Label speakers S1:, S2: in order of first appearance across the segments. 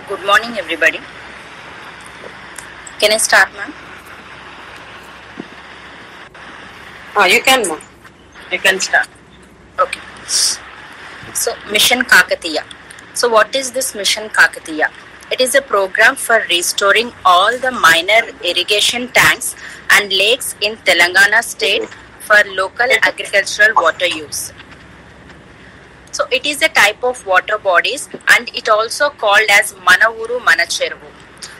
S1: Good morning, everybody. Can I start, ma'am?
S2: You can, ma'am. You can start.
S1: Okay. So, Mission Kakatiya. So, what is this Mission Kakatiya? It is a program for restoring all the minor irrigation tanks and lakes in Telangana state for local agricultural water use. So, it is a type of water bodies and it also called as Mana Uru Mana Cheruvu.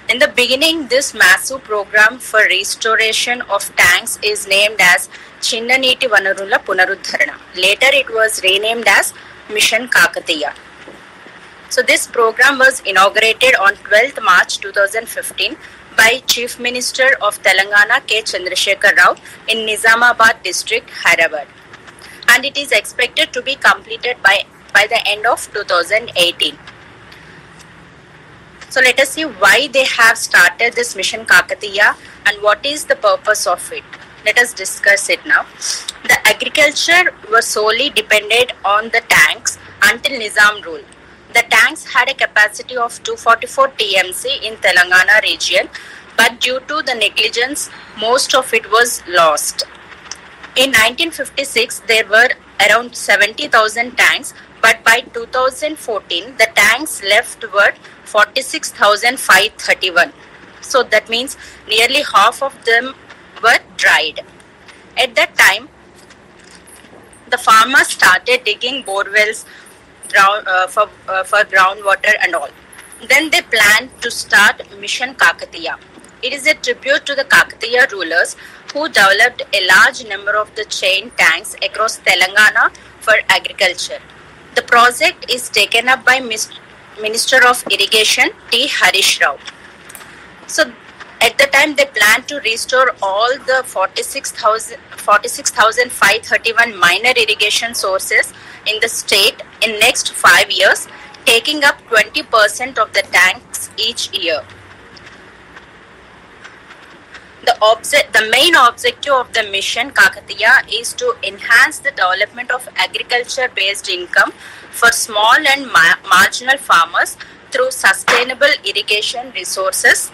S1: In the beginning, this massive program for restoration of tanks is named as Chinna Neeti Vanarula Punaruddharana. Later, it was renamed as Mission Kakatiya. So, this program was inaugurated on 12th March 2015 by Chief Minister of Telangana K. Chandrasekhar Rao in Nizamabad district, Hyderabad. And it is expected to be completed by the end of 2018. So let us see why they have started this Mission Kakatiya and what is the purpose of it. Let us discuss it now. The agriculture was solely dependent on the tanks until Nizam rule. The tanks had a capacity of 244 TMC in Telangana region, but due to the negligence, most of it was lost. In 1956, there were around 70,000 tanks, but by 2014, the tanks left were 46,531. So that means nearly half of them were dried. At that time, the farmers started digging bore wells for groundwater and all. Then they planned to start Mission Kakatiya. It is a tribute to the Kakatiya rulers who developed a large number of the chain tanks across Telangana for agriculture. The project is taken up by Minister of Irrigation T. Harish Rao. So at the time they plan to restore all the 46,531 minor irrigation sources in the state in next 5 years, taking up 20% of the tanks each year. The main objective of the Mission Kakatiya is to enhance the development of agriculture-based income for small and marginal farmers through sustainable irrigation resources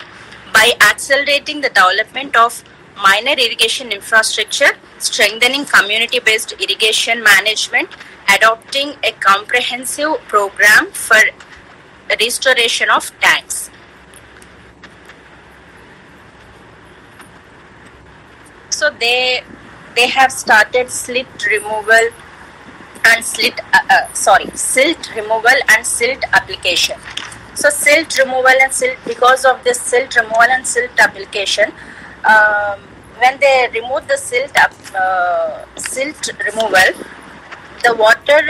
S1: by accelerating the development of minor irrigation infrastructure, strengthening community-based irrigation management, adopting a comprehensive program for restoration of tanks. So they have started silt removal and silt application. So silt removal and silt, because of this silt removal and silt application, when they remove the silt removal, the water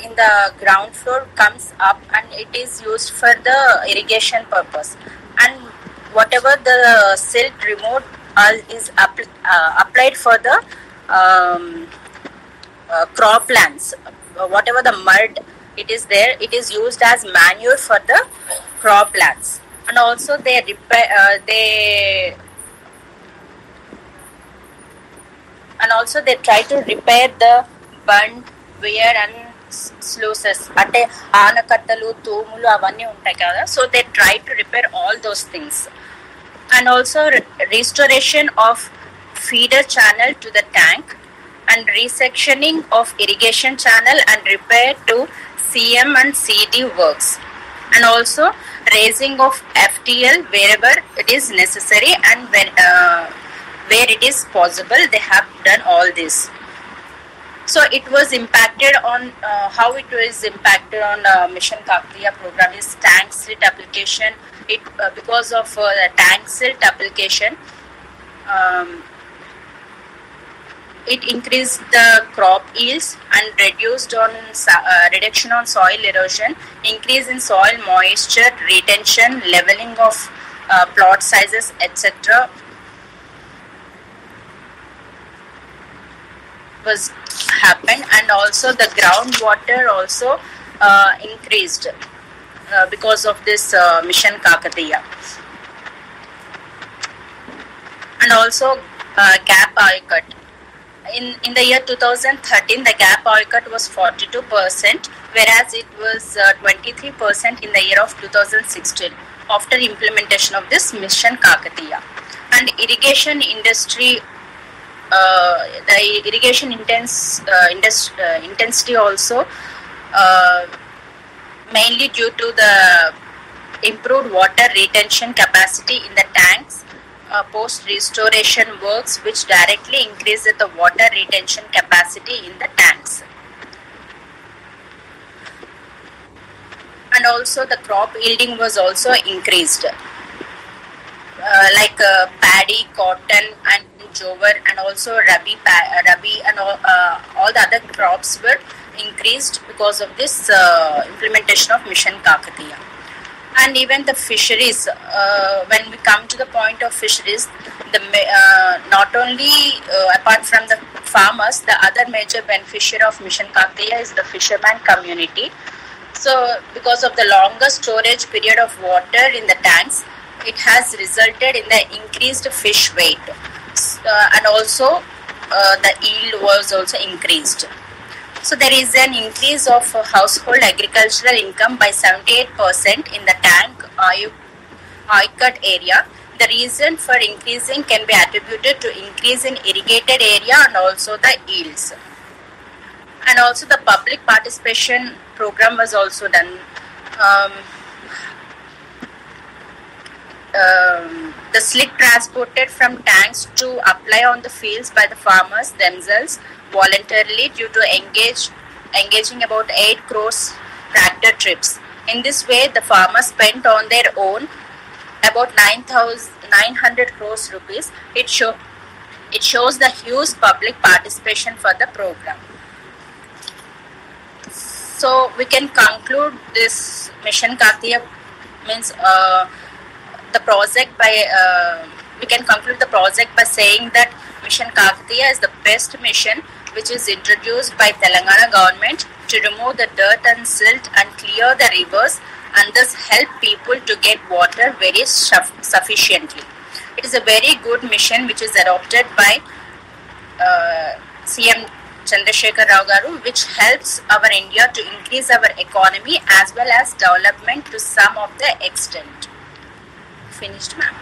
S1: in the ground floor comes up and it is used for the irrigation purpose. And whatever the silt removed is applied for the croplands. Whatever the mud it is there, it is used as manure for the croplands. And also they try to repair the burnt weir and sluices. అంటే ఆనకట్టలు తూములు అవన్నీ ఉంటాయి కదా, so they try to repair all those things. And also restoration of feeder channel to the tank and resectioning of irrigation channel and repair to CM and CD works, and also raising of FTL wherever it is necessary and where it is possible. They have done all this. So it was impacted on how it was impacted on Mission Kakatiya program is tank silt application. It because of the tank silt application, it increased the crop yields and reduction on soil erosion, increase in soil moisture retention, leveling of plot sizes, etc. was happened, and also the groundwater also increased because of this Mission Kakatiya. And also gap oil cut. In the year 2013, the gap oil cut was 42%, whereas it was 23% in the year of 2016 after implementation of this Mission Kakatiya. And irrigation industry, the irrigation intensity also mainly due to the improved water retention capacity in the tanks post restoration works, which directly increased the water retention capacity in the tanks. And also the crop yielding was also increased, like paddy, cotton and jowar, and also rabi and all the other crops were increased because of this implementation of Mission Kakatiya. And even the fisheries, when we come to the point of fisheries, not only apart from the farmers, the other major beneficiary of Mission Kakatiya is the fisherman community. So because of the longer storage period of water in the tanks, it has resulted in the increased fish weight, and also the yield was also increased. So there is an increase of household agricultural income by 78% in the tank cut area. The reason for increasing can be attributed to increase in irrigated area and also the yields. And also the public participation program was also done. The slick transported from tanks to apply on the fields by the farmers themselves voluntarily due to engaging about 8 crores tractor trips. In this way, the farmers spent on their own about 900 crores rupees. It shows the huge public participation for the program. So we can conclude this Mission Kakatiya means the project by we can conclude the project by saying that Mission Kakatiya is the best mission which is introduced by Telangana government to remove the dirt and silt and clear the rivers and thus help people to get water very sufficiently. It is a very good mission which is adopted by CM Chandrasekhar Rao Garu, which helps our India to increase our economy as well as development to some of the extent. Finished, ma'am.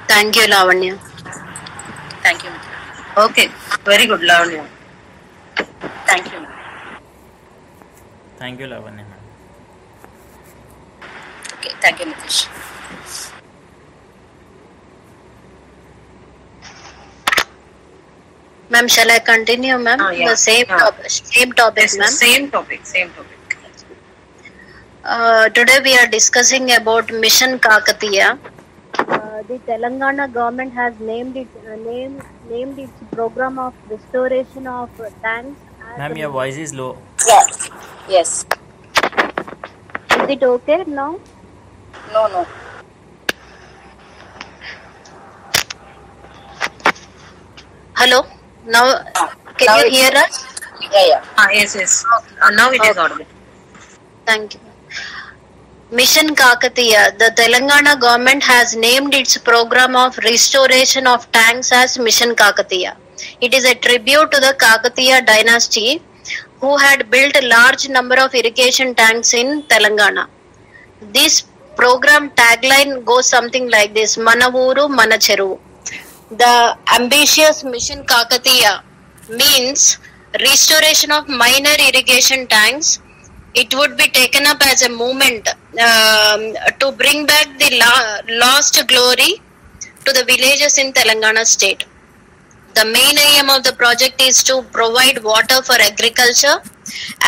S3: Thank you, Lavanya.
S1: Thank you, ma'am.
S2: Okay, very good, Lavanya.
S1: Thank you, ma'am.
S4: Thank you, Lavanya.
S1: Okay, thank you, Nitish.
S3: Ma'am, shall I continue, ma'am?
S2: Yeah.
S3: The same topic,
S2: Yes,
S3: ma'am.
S2: same topic.
S3: Today we are discussing about Mission Kakatiya. The Telangana government has named its program of restoration of tanks.
S4: Ma'am, your voice is low.
S1: Yes. Yes.
S3: Is it okay now?
S1: No.
S3: Hello. Now, can
S1: Now
S3: you
S1: it's-
S3: hear us?
S1: Yeah.
S2: Yes. Now it is audible.
S3: Thank you. Mission Kakatiya. The Telangana government has named its program of restoration of tanks as Mission Kakatiya. It is a tribute to the Kakatiya dynasty who had built a large number of irrigation tanks in Telangana. This program tagline goes something like this: Mana Uru, Mana Cheruvu. The ambitious Mission Kakatiya means restoration of minor irrigation tanks. It would be taken up as a movement to bring back the lost glory to the villages in Telangana state. The main aim of the project is to provide water for agriculture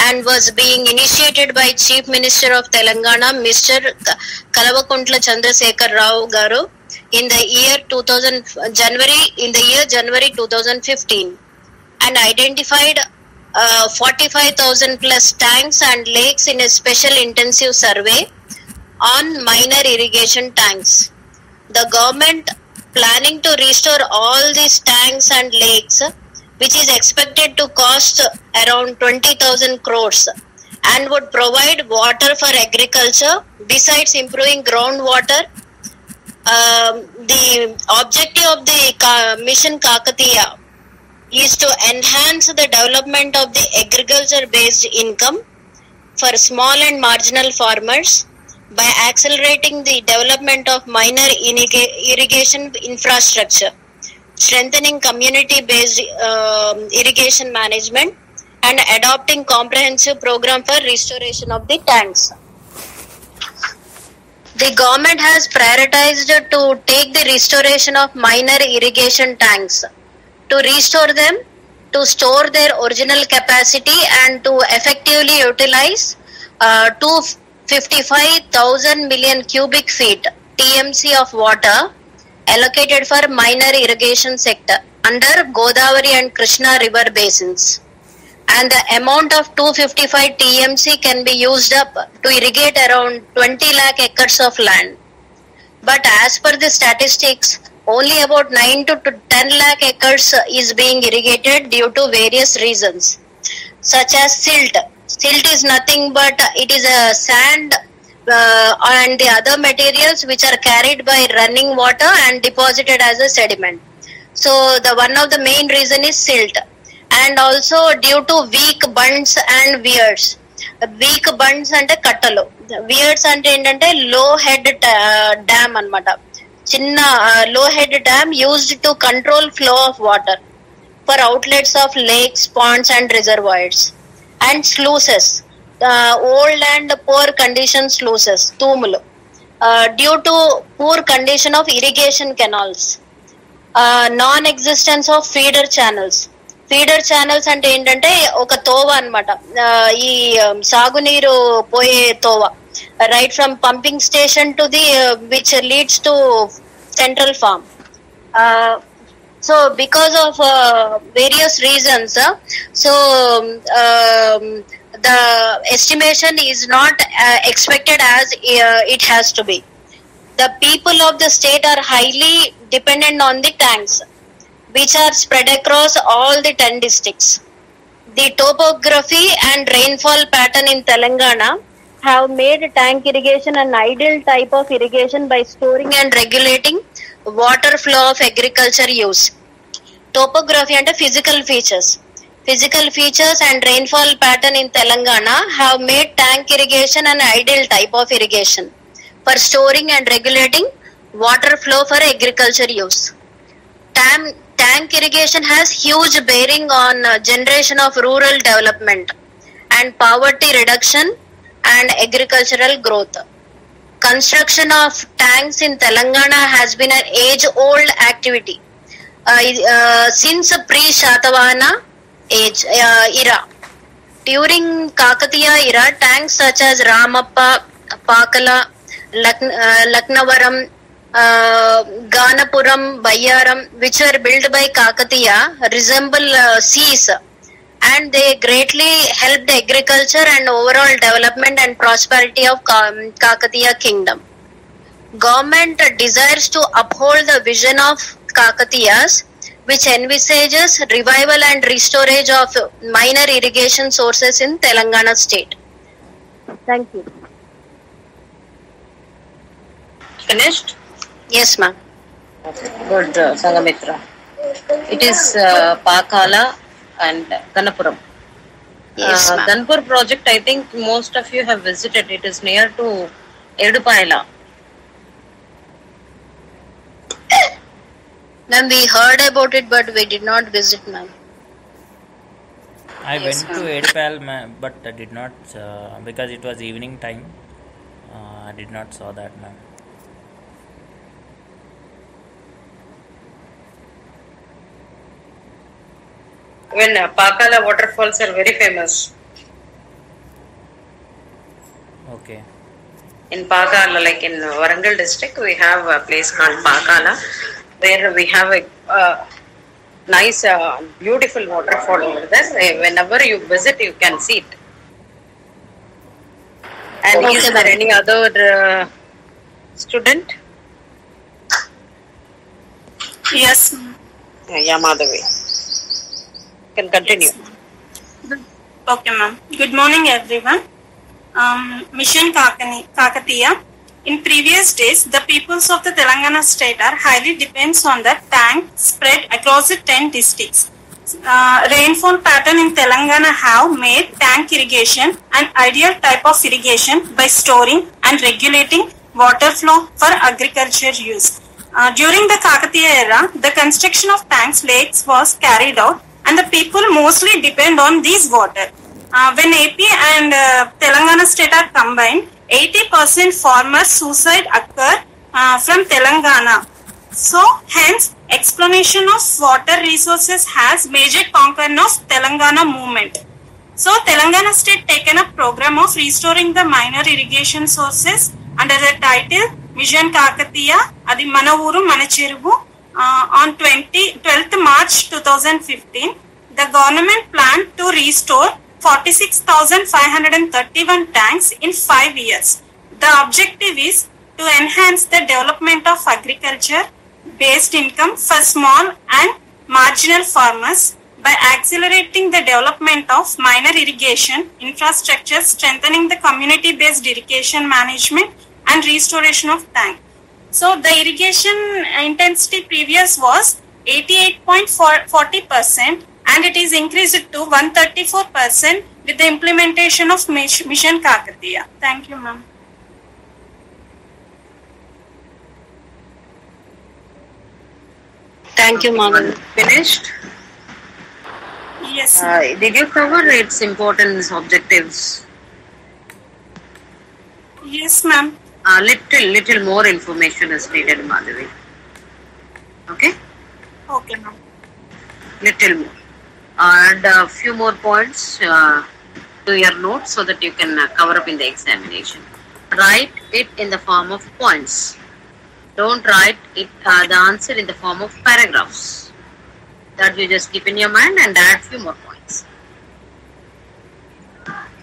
S3: and was being initiated by Chief Minister of Telangana, Mr. Kalavakuntla Chandrasekhar Rao Garu in the year January 2015 and identified 45,000 plus tanks and lakes in a special intensive survey on minor irrigation tanks. The government planning to restore all these tanks and lakes, which is expected to cost around 20,000 crores and would provide water for agriculture besides improving groundwater The objective of the Mission Kakatiya is to enhance the development of the agriculture-based income for small and marginal farmers by accelerating the development of minor irrigation infrastructure, strengthening community-based irrigation management, and adopting comprehensive program for restoration of the tanks. The government has prioritized to take the restoration of minor irrigation tanks, to restore them, to store their original capacity, and to effectively utilize 255,000 million cubic feet TMC of water allocated for minor irrigation sector under Godavari and Krishna river basins. And the amount of 255 TMC can be used up to irrigate around 20 lakh acres of land. But as per the statistics, only about 9 to 10 lakh acres is being irrigated due to various reasons, such as silt. Silt is nothing but it is a sand and the other materials which are carried by running water and deposited as a sediment. So the one of the main reason is silt. And also due to weak bunds and weirs. Weak bunds ante kattalu, weirs ante endante low head dam anamata. Chinna low head dam used to control flow of water for outlets of lakes, ponds and reservoirs. And sluices, old and poor condition sluices, tumulu, due to poor condition of irrigation canals. Non-existence of feeder channels. Feeder channels అంటే ఏంటంటే ఒక తోవ అనమాట, ఈ సాగునీరు పోయే తోవ, right from pumping station to the which leads to central farm. So because of various reasons, the estimation is not expected as it has to be. The people of the state are highly dependent on the tanks, which are spread across all the 10 districts. The topography and rainfall pattern in Telangana have made tank irrigation an ideal type of irrigation by storing and regulating water flow of agriculture use. Topography and physical features. Physical features and rainfall pattern in Telangana have made tank irrigation an ideal type of irrigation for storing and regulating water flow for agriculture use. Tank irrigation has huge bearing on generation of rural development and poverty reduction and agricultural growth. Construction of tanks in Telangana has been an age-old activity since pre-Shatavahana age era. During Kakatiya era, tanks such as Ramappa, Pakala, Laknavaram, Ganapuram, Bayaram, which were built by Kakatiya, resemble seas, and they greatly helped agriculture and overall development and prosperity of Kakatiya kingdom. Government desires to uphold the vision of Kakatiyas, which envisages revival and restorage of minor irrigation sources in Telangana state. Thank you.
S2: Finished?
S3: Yes, ma'am.
S2: Okay. Good, Sangamitra. It is Pakala and Ganapuram.
S3: Yes, ma'am.
S2: Ganpur project, I think most of you have visited. It is near to Edupaila.
S3: Ma'am, we heard about it, but we did not visit, ma'am.
S4: I went to Edpal, but I did not, because it was evening time, I did not saw that, ma'am.
S2: When Pakala waterfalls are very famous.
S4: Okay.
S2: In Pakala, like in Warangal district, we have a place called Pakala, where we have a nice, beautiful waterfall over there. Whenever you visit, you can see it. And
S3: Okay,
S2: is there any other student?
S5: Yes.
S2: Yeah, Madhavi. You can continue.
S5: Okay, ma'am. Good morning, everyone. Mission Kakatiya In previous days, the peoples of the Telangana state are highly depends on the tank spread across the 10 districts. Rainfall pattern in Telangana have made tank irrigation an ideal type of irrigation by storing and regulating water flow for agriculture use. During the Kakatiya era, the construction of tanks lakes was carried out and the people mostly depend on these water. When AP and Telangana state are combined, 80% farmer suicide occur from Telangana. So, hence, exploitation of water resources has major concern of Telangana movement. So, Telangana state taken a program of restoring the minor irrigation sources under the title Mission Kakatiya, Adi Mana Uru Mana Cheruvu. On 12th March 2015, the government planned to restore 46,531 tanks in 5 years. The objective is to enhance the development of agriculture-based income for small and marginal farmers by accelerating the development of minor irrigation infrastructure, strengthening the community-based irrigation management and restoration of tank. So the irrigation intensity previous was 88.40%. And it is increased to 134% with the implementation of Mission Kakatiya. Thank you, ma'am.
S3: Thank you, ma'am.
S2: Finished?
S5: Yes.
S2: Did you cover its importance, objectives?
S5: Yes, ma'am.
S2: Little more information is needed, Madhavi. Okay?
S5: Okay, ma'am.
S2: Little more. Add a few more points to your notes so that you can cover up in the examination. Write it in the form of points. Don't write it the answer in the form of paragraphs. That you just keep in your mind and add few more points.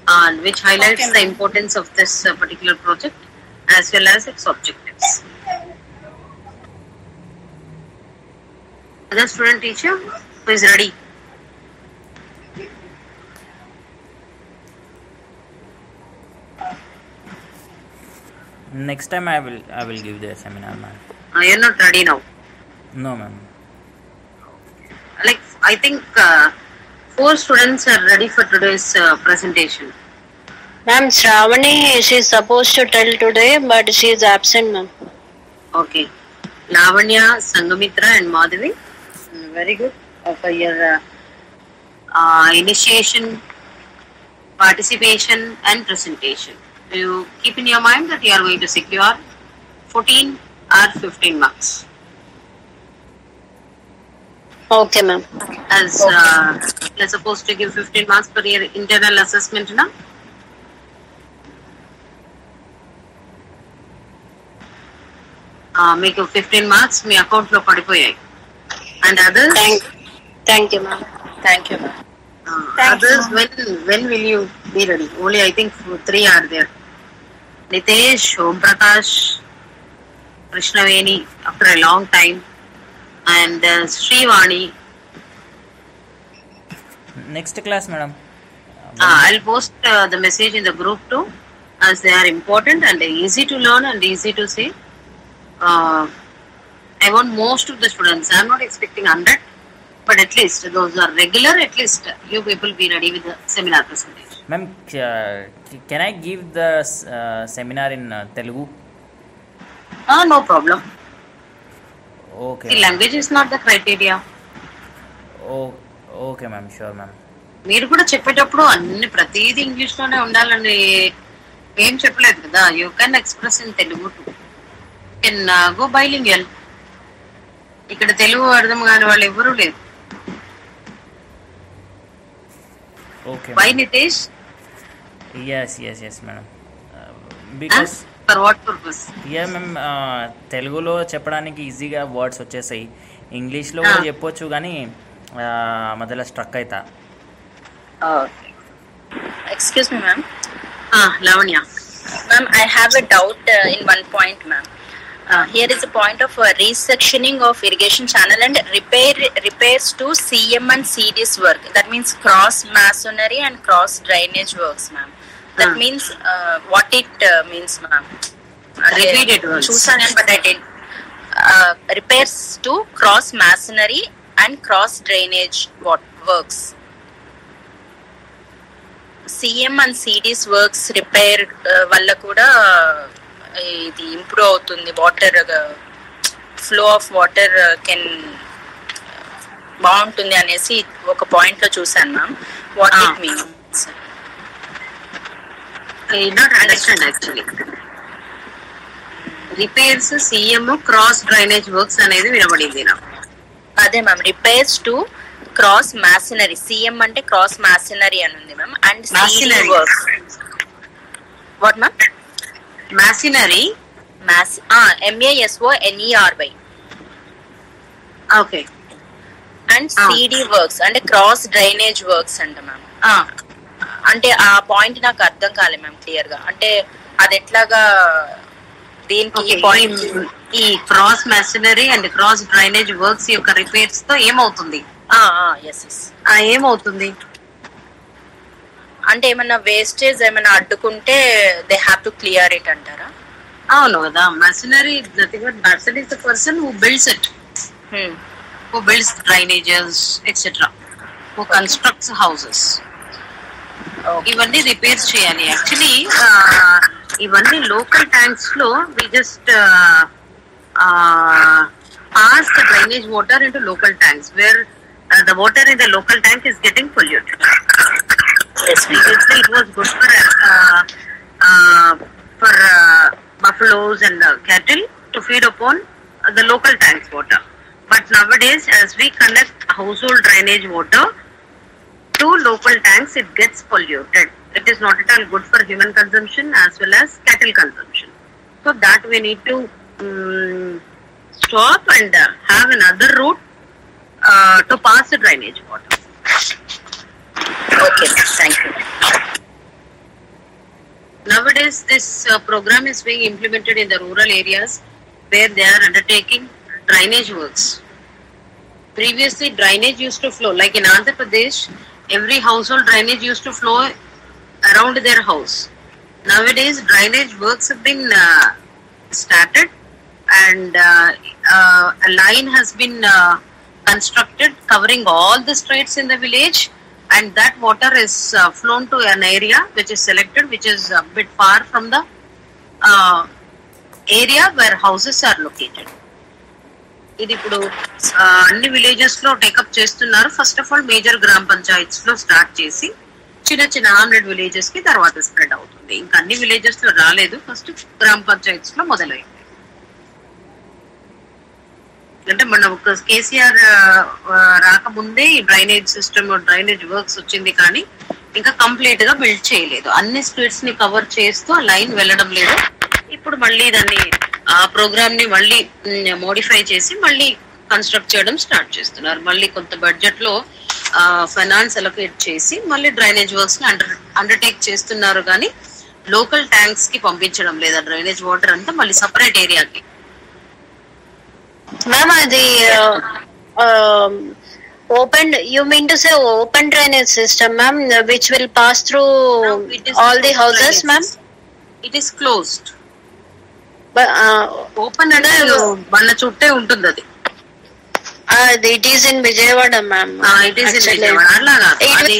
S2: And which highlights the importance of this particular project as well as its objectives. Other student teacher who is ready?
S4: Next time I will give the seminar, ma'am.
S2: You're not ready now.
S4: No, ma'am.
S2: Like I think 4 students are ready for today's presentation.
S3: Ma'am, Shravani, she is supposed to tell today, but she is absent, ma'am.
S2: Okay. Lavanya, Sangamitra and Madhavi. Very good. For your initiation, participation and presentation. You keep in your mind that you are going to secure 14 or 15 marks.
S3: Okay, ma'am.
S2: As you are supposed to give 15 marks per your internal assessment now. మీకు 15 marks మీ account లో పడిపోయాయి. And others
S3: thank you ma'am.
S1: Thank you, ma'am.
S2: Others, when will you be ready? Only I think 3 are there. Nitesh, Om Prakash, Krishnaveni after a long time, and Srivani.
S4: Next class, madam.
S2: I'll post the message in the group too, as they are important and easy to learn and easy to see. I want most of the students. I'm not expecting 100, but at least those are regular. At least you people be ready with the seminar presentation.
S4: Ma'am, can I give the seminar in Telugu?
S2: No problem.
S4: Okay.
S2: See, language is not the criteria.
S4: Oh, okay, ma'am. Sure, ma'am.
S2: మీరు కూడా చెప్పేటప్పుడు అన్ని ప్రతిదీ English లోనే ఉండాలని ఏం చెప్పలేదు కదా. You can express in Telugu to can go bilingual. ఇక్కడ తెలుగు అర్థం కాని వాళ్ళు ఎవరూ లేరు.
S4: Okay.
S2: Why, Nitesh?
S4: Yes, madam. Because
S2: For what purpose?
S4: yeah, ma'am. తెలుగులో చెప్పడానికి ఈజీగా వర్డ్స్ వచ్చేసాయి. ఇంగ్లీష్లో కూడా చెప్పొచ్చు కానీ మధ్యలో స్ట్రక్ అవుతా.
S1: Excuse me, ma'am.
S2: Lavanya.
S1: Ma'am, I have a doubt in one point, ma'am. Here is a point of resectioning of irrigation channel and repairs to CM and CDS work. That means cross masonry and cross drainage works, ma'am. That means what it means, ma'am.
S2: Repeated words.
S1: చూసాను but I didn't. Repairs to cross masonry and cross drainage works. CM and CDs works repair వల్ల కూడా ఇది improve అవుతుంది. Water flow of water can బాగుంటుంది అనేసి ఒక point లో చూసాను ma'am. What it means?
S2: I did not understand actually. Repairs CM cross drainage works అనేది వినబడింది నాకు.
S1: అదే ma'am, repairs to cross masonry. CM అంటే క్రాస్ మాసినరీ అని ఉంది ma'am. And
S2: Machinery.
S1: What ma'am?
S2: మాసినరీ.
S1: MASONERY.
S2: Okay.
S1: And CD works అంటే cross drainage works అంట ma'am. అంటే ఆ పాయింట్ నాకు అర్థం కాలే మ్యామ్ క్లియర్ గా. అంటే అది ఎట్లాగా దీనికి పాయింట్?
S2: ఈ cross machinery and cross drainage works యొక్క రిపేర్స్ తో ఏమవుతుంది? ఏమవుతుంది
S1: అంటే ఏమన్నా వేస్టేజ్ ఏమైనా అడ్డుకుంటే they have to clear it అంటారా?
S2: అవును కదా. Machinery nothing but person is the person who builds it, who builds drainages etcetera, who constructs houses. ఇవన్నీ రిపేర్స్ చేయాలి. యాక్చువల్లీ ఇవన్నీ లోకల్ ట్యాంక్స్ లో we just pass the drainage water into local tanks where the water in the local tank is getting polluted. Previously it was good for buffaloes and cattle to feed upon the local tanks water, but nowadays as we connect household drainage water to local tanks, it gets polluted. It is not at all good for human consumption as well as cattle consumption. So that we need to stop and have another route to pass the drainage water.
S1: Okay, thank you.
S2: Nowadays this program is being implemented in the rural areas where they are undertaking drainage works. Previously drainage used to flow, like in Andhra Pradesh, every household drainage used to flow around their house. Nowadays drainage works have been started and a line has been constructed covering all the streets in the village, and that water is flown to an area which is selected, which is a bit far from the area where houses are located. ఇది ఇప్పుడు అన్ని villages లో take up చేస్తున్నారు. First of all major గ్రామ పంచాయత్స్ లో start చేసి చిన్న చిన్న 100 విలేజెస్ కి తర్వాత స్ప్రెడ్ అవుతుంది. ఇంకా అన్ని విలేజెస్ లో రాలేదు, ఫస్ట్ గ్రామ పంచాయత్స్ లో మొదలైంది. అంటే మన ఒక కేసీఆర్ రాకముందే ఈ డ్రైనేజ్ సిస్టమ్, డ్రైనేజ్ వర్క్స్ వచ్చింది, కానీ ఇంకా కంప్లీట్ గా బిల్డ్ చేయలేదు. అన్ని స్ట్రీట్స్ ని కవర్ చేస్తూ ఆ లైన్ వెళ్ళడం లేదు. ఇప్పుడు మళ్ళీ దాన్ని ఆ ప్రోగ్రామ్ ని మళ్ళీ మోడిఫై చేసి మళ్ళీ కన్స్ట్రక్ట్ చేయడం స్టార్ట్ చేస్తున్నారు. మళ్ళీ కొంత బడ్జెట్ లో ఫైనాన్స్ అలొకేట్ చేసి మళ్ళీ డ్రైనేజ్ వర్క్స్ ని అండర్టేక్ చేస్తున్నారు, కానీ లోకల్ ట్యాంక్స్ కి పంపించడం లేదా డ్రైనేజ్ వాటర్ అంతా మళ్ళీ సపరేట్ ఏరియాకి.
S3: Ma'am, the open, you mean to say open drainage system, ma'am, which will pass through all the houses, ma'am?
S2: It is closed.
S3: But
S2: open అంటే మన చుట్టే ఉంటుంది అది.
S3: it is in Vijayawada, ma'am.
S2: It is in Vijayawada. అలాగా అది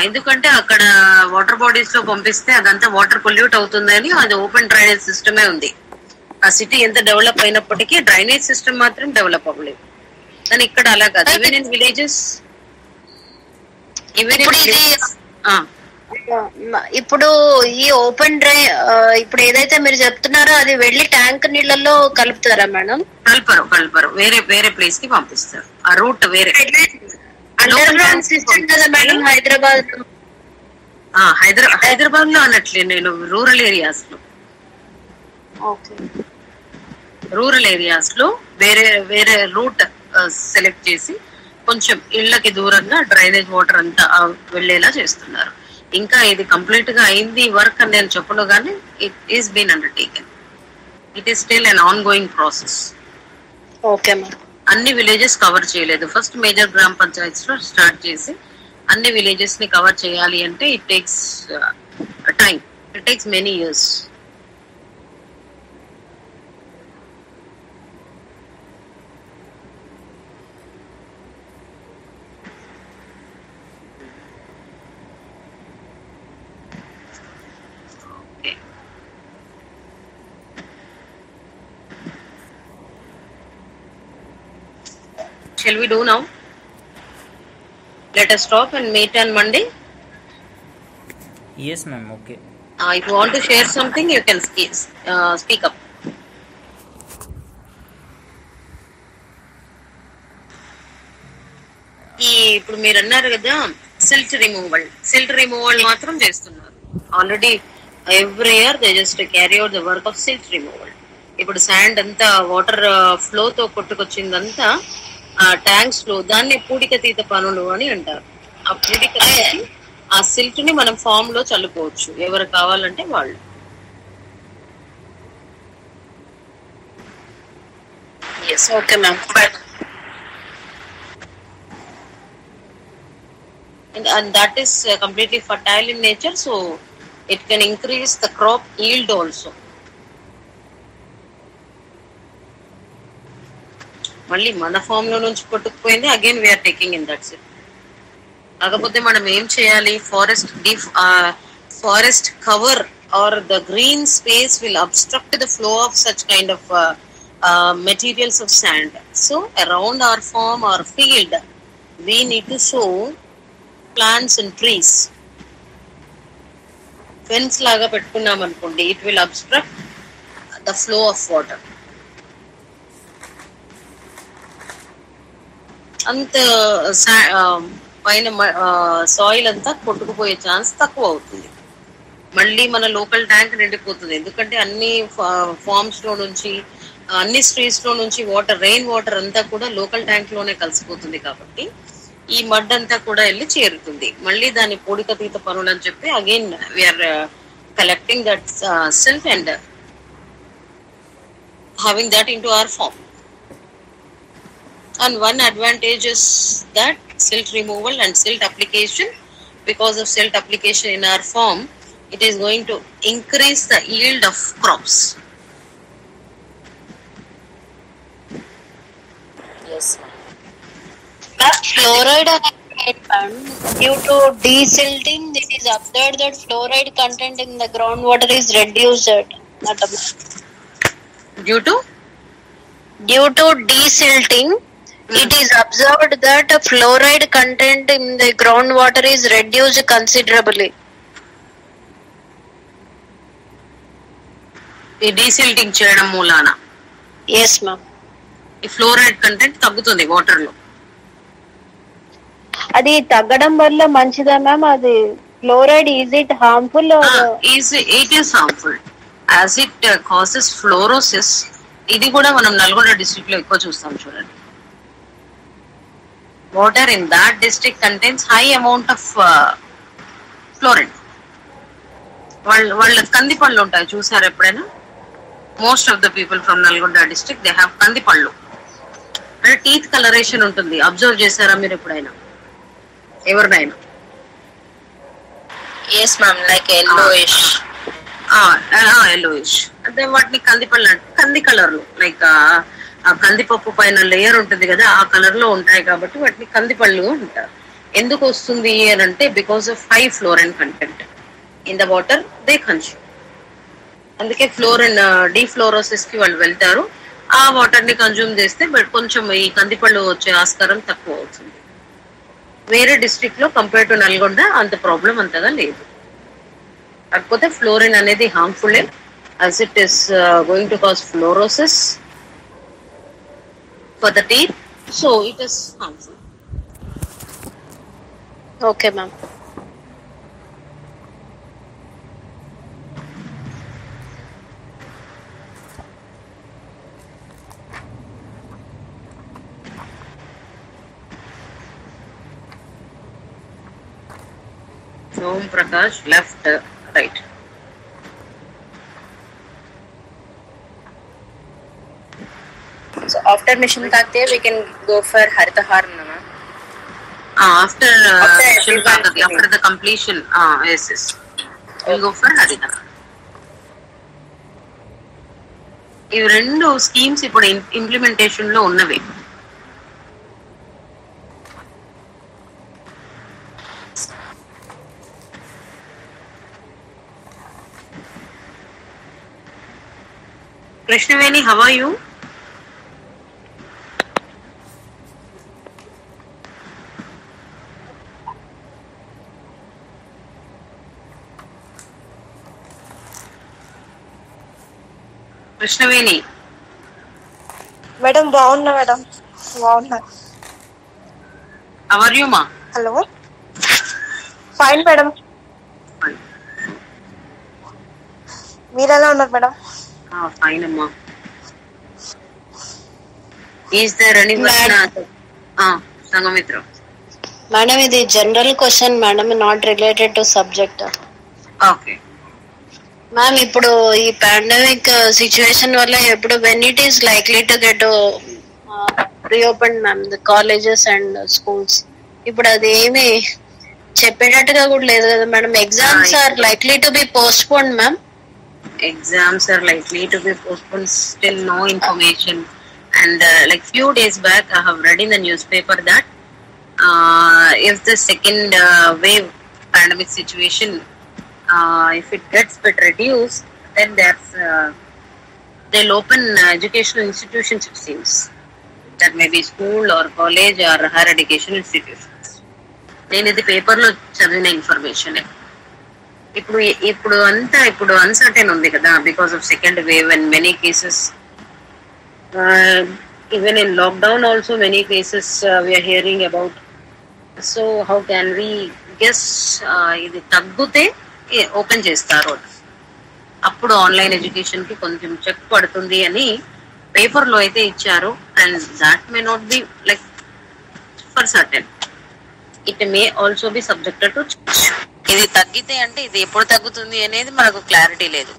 S2: ఎందుకంటే అక్కడ water bodies లో పంపిస్తే అదంతా వాటర్ పొల్యూట్ అవుతుందని అది ఓపెన్ డ్రైనేజ్ సిస్టమే ఉంది. ఆ సిటీ ఎంత డెవలప్ అయినప్పటికీ డ్రైనేజ్ సిస్టమ్ మాత్రం డెవలప్ అవ్వలేదు. కానీ ఇక్కడ అలా కాదు. ఈవెన్ ఇన్ విలేజెస్
S3: ఇప్పుడు ఈ ఓపెన్ ఇప్పుడు ఏదైతే మీరు చెప్తున్నారో అది వెళ్ళి ట్యాంక్ నీళ్ళలో కలుపుతారా మేడం?
S2: కలపరు వేరే వేరే ప్లేస్ కి పంపిస్తారు. ఆ రూట్ వేరే
S3: అండర్ గ్రౌండ్ సిస్టమ్ కదా మేడం
S2: హైదరాబాద్ లో అన్నట్లే. నేను రూరల్ ఏరియాస్ లో వేరే వేరే రూట్ సెలెక్ట్ చేసి కొంచెం ఇళ్లకి దూరంగా డ్రైనేజ్ వాటర్ అంతా వెళ్లేలా చేస్తున్నారు. ఇంకా ఇది కంప్లీట్ గా అయింది వర్క్ అని నేను చెప్పను, కానీ it is been undertaken. It is still an ongoing process.
S3: Okay,
S2: అన్ని విలేజెస్ కవర్ చేయలేదు. ఫస్ట్ మేజర్ గ్రామ పంచాయత్స్ లో స్టార్ట్ చేసి అన్ని విలేజెస్ ని కవర్ చేయాలి అంటే it takes time, it takes many years. shall we do now? Let us stop and meet on Monday.
S4: Yes, ma'am. Okay.
S2: If you want to share something, you can speak up. ఇప్పుడు మీరు అన్నారు కదా silt removal మాత్రం చేస్తున్నారు. Already every year they just carry out the work of silt removal. ఇప్పుడు sand అంతా water flow తో కొట్టుకొచ్చిందంతా tanks లో దాన్ని పూడికతీత పనులు అని అంటారు. ఆ పూడికతీసి ఆ సిల్ట్ ని మనం ఫామ్ లో చల్లుకోవచ్చు ఎవరు కావాలంటే వాళ్ళు.
S3: Yes, okay, ma'am.
S2: And that is completely fertile in nature, so it can increase the crop yield also. మళ్ళీ మన ఫామ్ లో నుంచి కొట్టుకుపోయింది again we're taking in that silt. కాకపోతే మనం ఏం చేయాలి, forest cover or the green space will obstruct the flow of such kind of materials of sand. So around our farm or field we need to sow plants and trees. Fence laga pettukunnam anukondi, it will obstruct the flow of water. అంత పైన soil అంతా కొట్టుకుపోయే chance తక్కువ అవుతుంది. మళ్ళీ మన local tank నిండిపోతుంది. ఎందుకంటే అన్ని ఫార్మ్స్ లో నుంచి అన్ని స్ట్రీట్స్ లో నుంచి రెయిన్ వాటర్ అంతా కూడా లోకల్ ట్యాంక్ లోనే కలిసిపోతుంది. కాబట్టి ఈ మడ్ అంతా కూడా వెళ్ళి చేరుతుంది. మళ్ళీ దాని పూడికతీత పనులు అని చెప్పి again we're collecting that silt and having that into our farm. And one advantage is that silt removal and silt application. Because of silt application in our farm, it is going to increase the yield of crops.
S1: Yes,
S3: But fluoride due to desilting, it is observed that fluoride content in the groundwater is reduced. Due to desilting, it is observed that fluoride content in the groundwater is reduced considerably.
S2: ఈ desilting చేయడం మూలాన
S3: Yes, ma'am.
S2: ఈ fluoride content తగ్గుతుంది water లో.
S3: అది తగ్గడం వల్ల మంచిదా మ్యామ్? అది fluoride is it harmful?
S2: It is harmful as it causes fluorosis. ఇది కూడా మనం నల్గొండ డిస్ట్రిక్ట్ లో ఎక్కువ చూస్తాం. చూడండి, water in that district contains high amount of fluoride. వాళ్ళ కందిపళ్ళు ఉంటాయి, చూసారు ఎప్పుడైనా? Most of the people from Nalgonda district they have కందిపళ్ళు. అంటే టీత్ కలరేషన్ ఉంటుంది. అబ్జర్వ్ చేశారా మీరు ఎప్పుడైనా ఎవరినైనా?
S1: yes ma'am, like yellowish.
S2: yellowish. అంటే వాటిని కందిపళ్ళు అంటే కంది కలర్ లో, లైక్ ఆ కందిపప్పు పైన లేయర్ ఉంటుంది కదా, ఆ కలర్ లో ఉంటాయి. కాబట్టి వాటిని కందిపళ్ళు అంటారు. ఎందుకు వస్తుంది అని అంటే because of high fluorine content in the water they consume. అందుకే ఫ్లోరిన్ డీఫ్లోరోసిస్ కి వాళ్ళు వెళ్తారు. ఆ వాటర్ ని కన్జ్యూమ్ చేస్తే కొంచెం ఈ కందిపళ్ళు వచ్చే ఆస్కారం తక్కువ అవుతుంది. వేరే డిస్ట్రిక్ట్ లో కంపేర్ టు నల్గొండ అంత ప్రాబ్లం అంతగా లేదు. కాకపోతే ఫ్లోరిన్ అనేది harmful as it is going to cause fluorosis for the teeth, so it is harmful.
S3: Okay, ma'am.
S2: Om Prakash, left, right.
S1: So after Mission Kakatiya, we can go for Haritahar, ma'am.
S2: After the completion, yes. We'll go for Haritahar. ఇవి రెండు schemes ఇప్పుడు implementation లో ఉన్నవి. Krishnaveni, how are you? Krishnaveni.
S6: Madam బాగున్నా madam, బాగున్నా.
S2: How are you మా?
S6: Hello, fine madam. మీరు ఎలా ఉన్నారు మేడం?
S2: ఫైన్ అమ్మా. Is there any Sanghamitra?
S3: Madam ఇది general question madam, not related to subject.
S2: Okay
S3: ma'am, ఇప్పుడు ఈ పాండమిక్ సిచ్యువేషన్ వల్ల ఎప్పుడు when it is likely to get reopen ma'am the colleges and schools, ఇప్పుడు అది ఏమి చెప్పేటట్టుగా కూడా లేదు కదా madam. Exams are likely to be postponed ma'am.
S2: Exams are likely to be postponed. Still no information. And like few days back, I have read in the newspaper that if the second wave pandemic situation, if it gets bit reduced, then they'll open educational institutions. It seems that may be school or college or higher education institutions. నేను ఇది పేపర్లో చదివిన information. ఇప్పుడు uncertain ఉంది కదా because of second wave and many cases, even in lockdown also many cases we're hearing about. So how can we guess ఇది తగ్గితే open చేస్తారు, అప్పుడు ఆన్లైన్ ఎడ్యుకేషన్ కి కొంచెం చెక్ పడుతుంది అని పేపర్లో అయితే ఇచ్చారు. And that may not be like for certain, it may also be subjected to change. ఇది తగ్గితే అంటే ఇది ఎప్పుడు తగ్గుతుంది అనేది మనకు క్లారిటీ లేదు.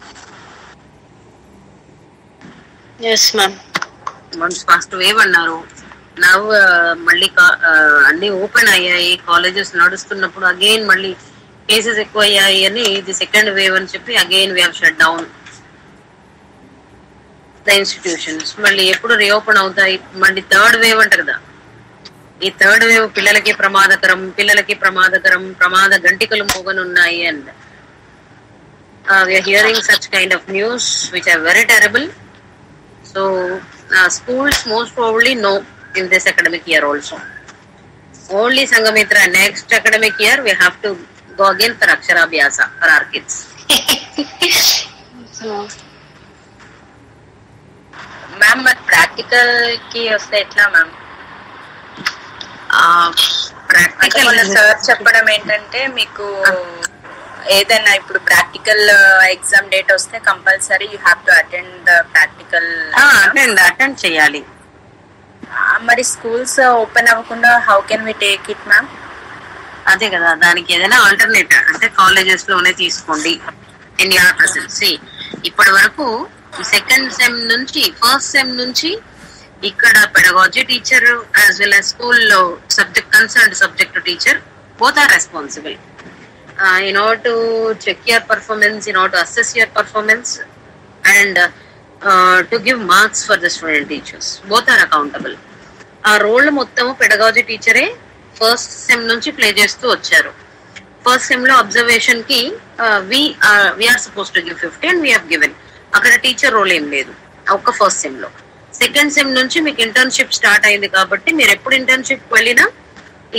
S2: వన్స్ ఫస్ట్ వేవ్ అన్నారు, నవ్ మళ్ళీ అన్ని ఓపెన్ అయ్యాయి, కాలేజెస్ నడుస్తున్నప్పుడు అగైన్ మళ్ళీ కేసెస్ ఎక్కువ అయ్యాయి అని ఇది సెకండ్ వేవ్ అని చెప్పి again we have shut down the institutions. మళ్ళీ ఎప్పుడు రీఓపెన్ అవుతాయి? మళ్ళీ థర్డ్ వేవ్ అంట కదా. ఈ థర్డ్ వేవ్ పిల్లలకి ప్రమాదకరం, ప్రమాద గంటికలు మోగనున్నాయి. And we are hearing such kind of news which are very terrible. So schools most probably no in this academic year also. Only Sangamitra next academic year we have to go again for Aksharabhyasa for our kids.
S1: Ma'am మరి practical కి వస్తే ఎట్లా ma'am? Practical sir చెప్పడం ఏంటంటే మీకు ఏదైనా ఇప్పుడు practical exam date వస్తే compulsory you have to attend the practical.
S2: Attend చేయాలి.
S1: మరి స్కూల్స్ ఓపెన్ అవ్వకుండా how can we take it ma'am?
S2: అదే కదా, దానికి ఏదైనా ఆల్టర్నేట్ అంటే కాలేజెస్ లోనే తీసుకోండి. ఇన్ యువర్ ప్రెసెన్స్ ఇప్పటి వరకు సెకండ్ సెమ్ నుంచి ఫస్ట్ సెమ్ నుంచి ఇక్కడ pedagogy teacher as well as స్కూల్లో subject concerned subject teacher both are responsible in order to check your performance, in order to assess your performance, and to give marks for the student teachers. Both are accountable. ఆ role మొత్తం pedagogy టీచరే first sem నుంచి play చేస్తూ వచ్చారు. First sem లో observation కి we're supposed to give 50 and we have given. అక్కడ teacher role ఏం లేదు ఒక్క ఫస్ట్ సెమ్ లో. సెకండ్ సెమ్ నుంచి మీకు ఇంటర్న్షిప్ స్టార్ట్ అయింది కాబట్టి మీరు ఎప్పుడు ఇంటర్న్షిప్ వెళ్ళినా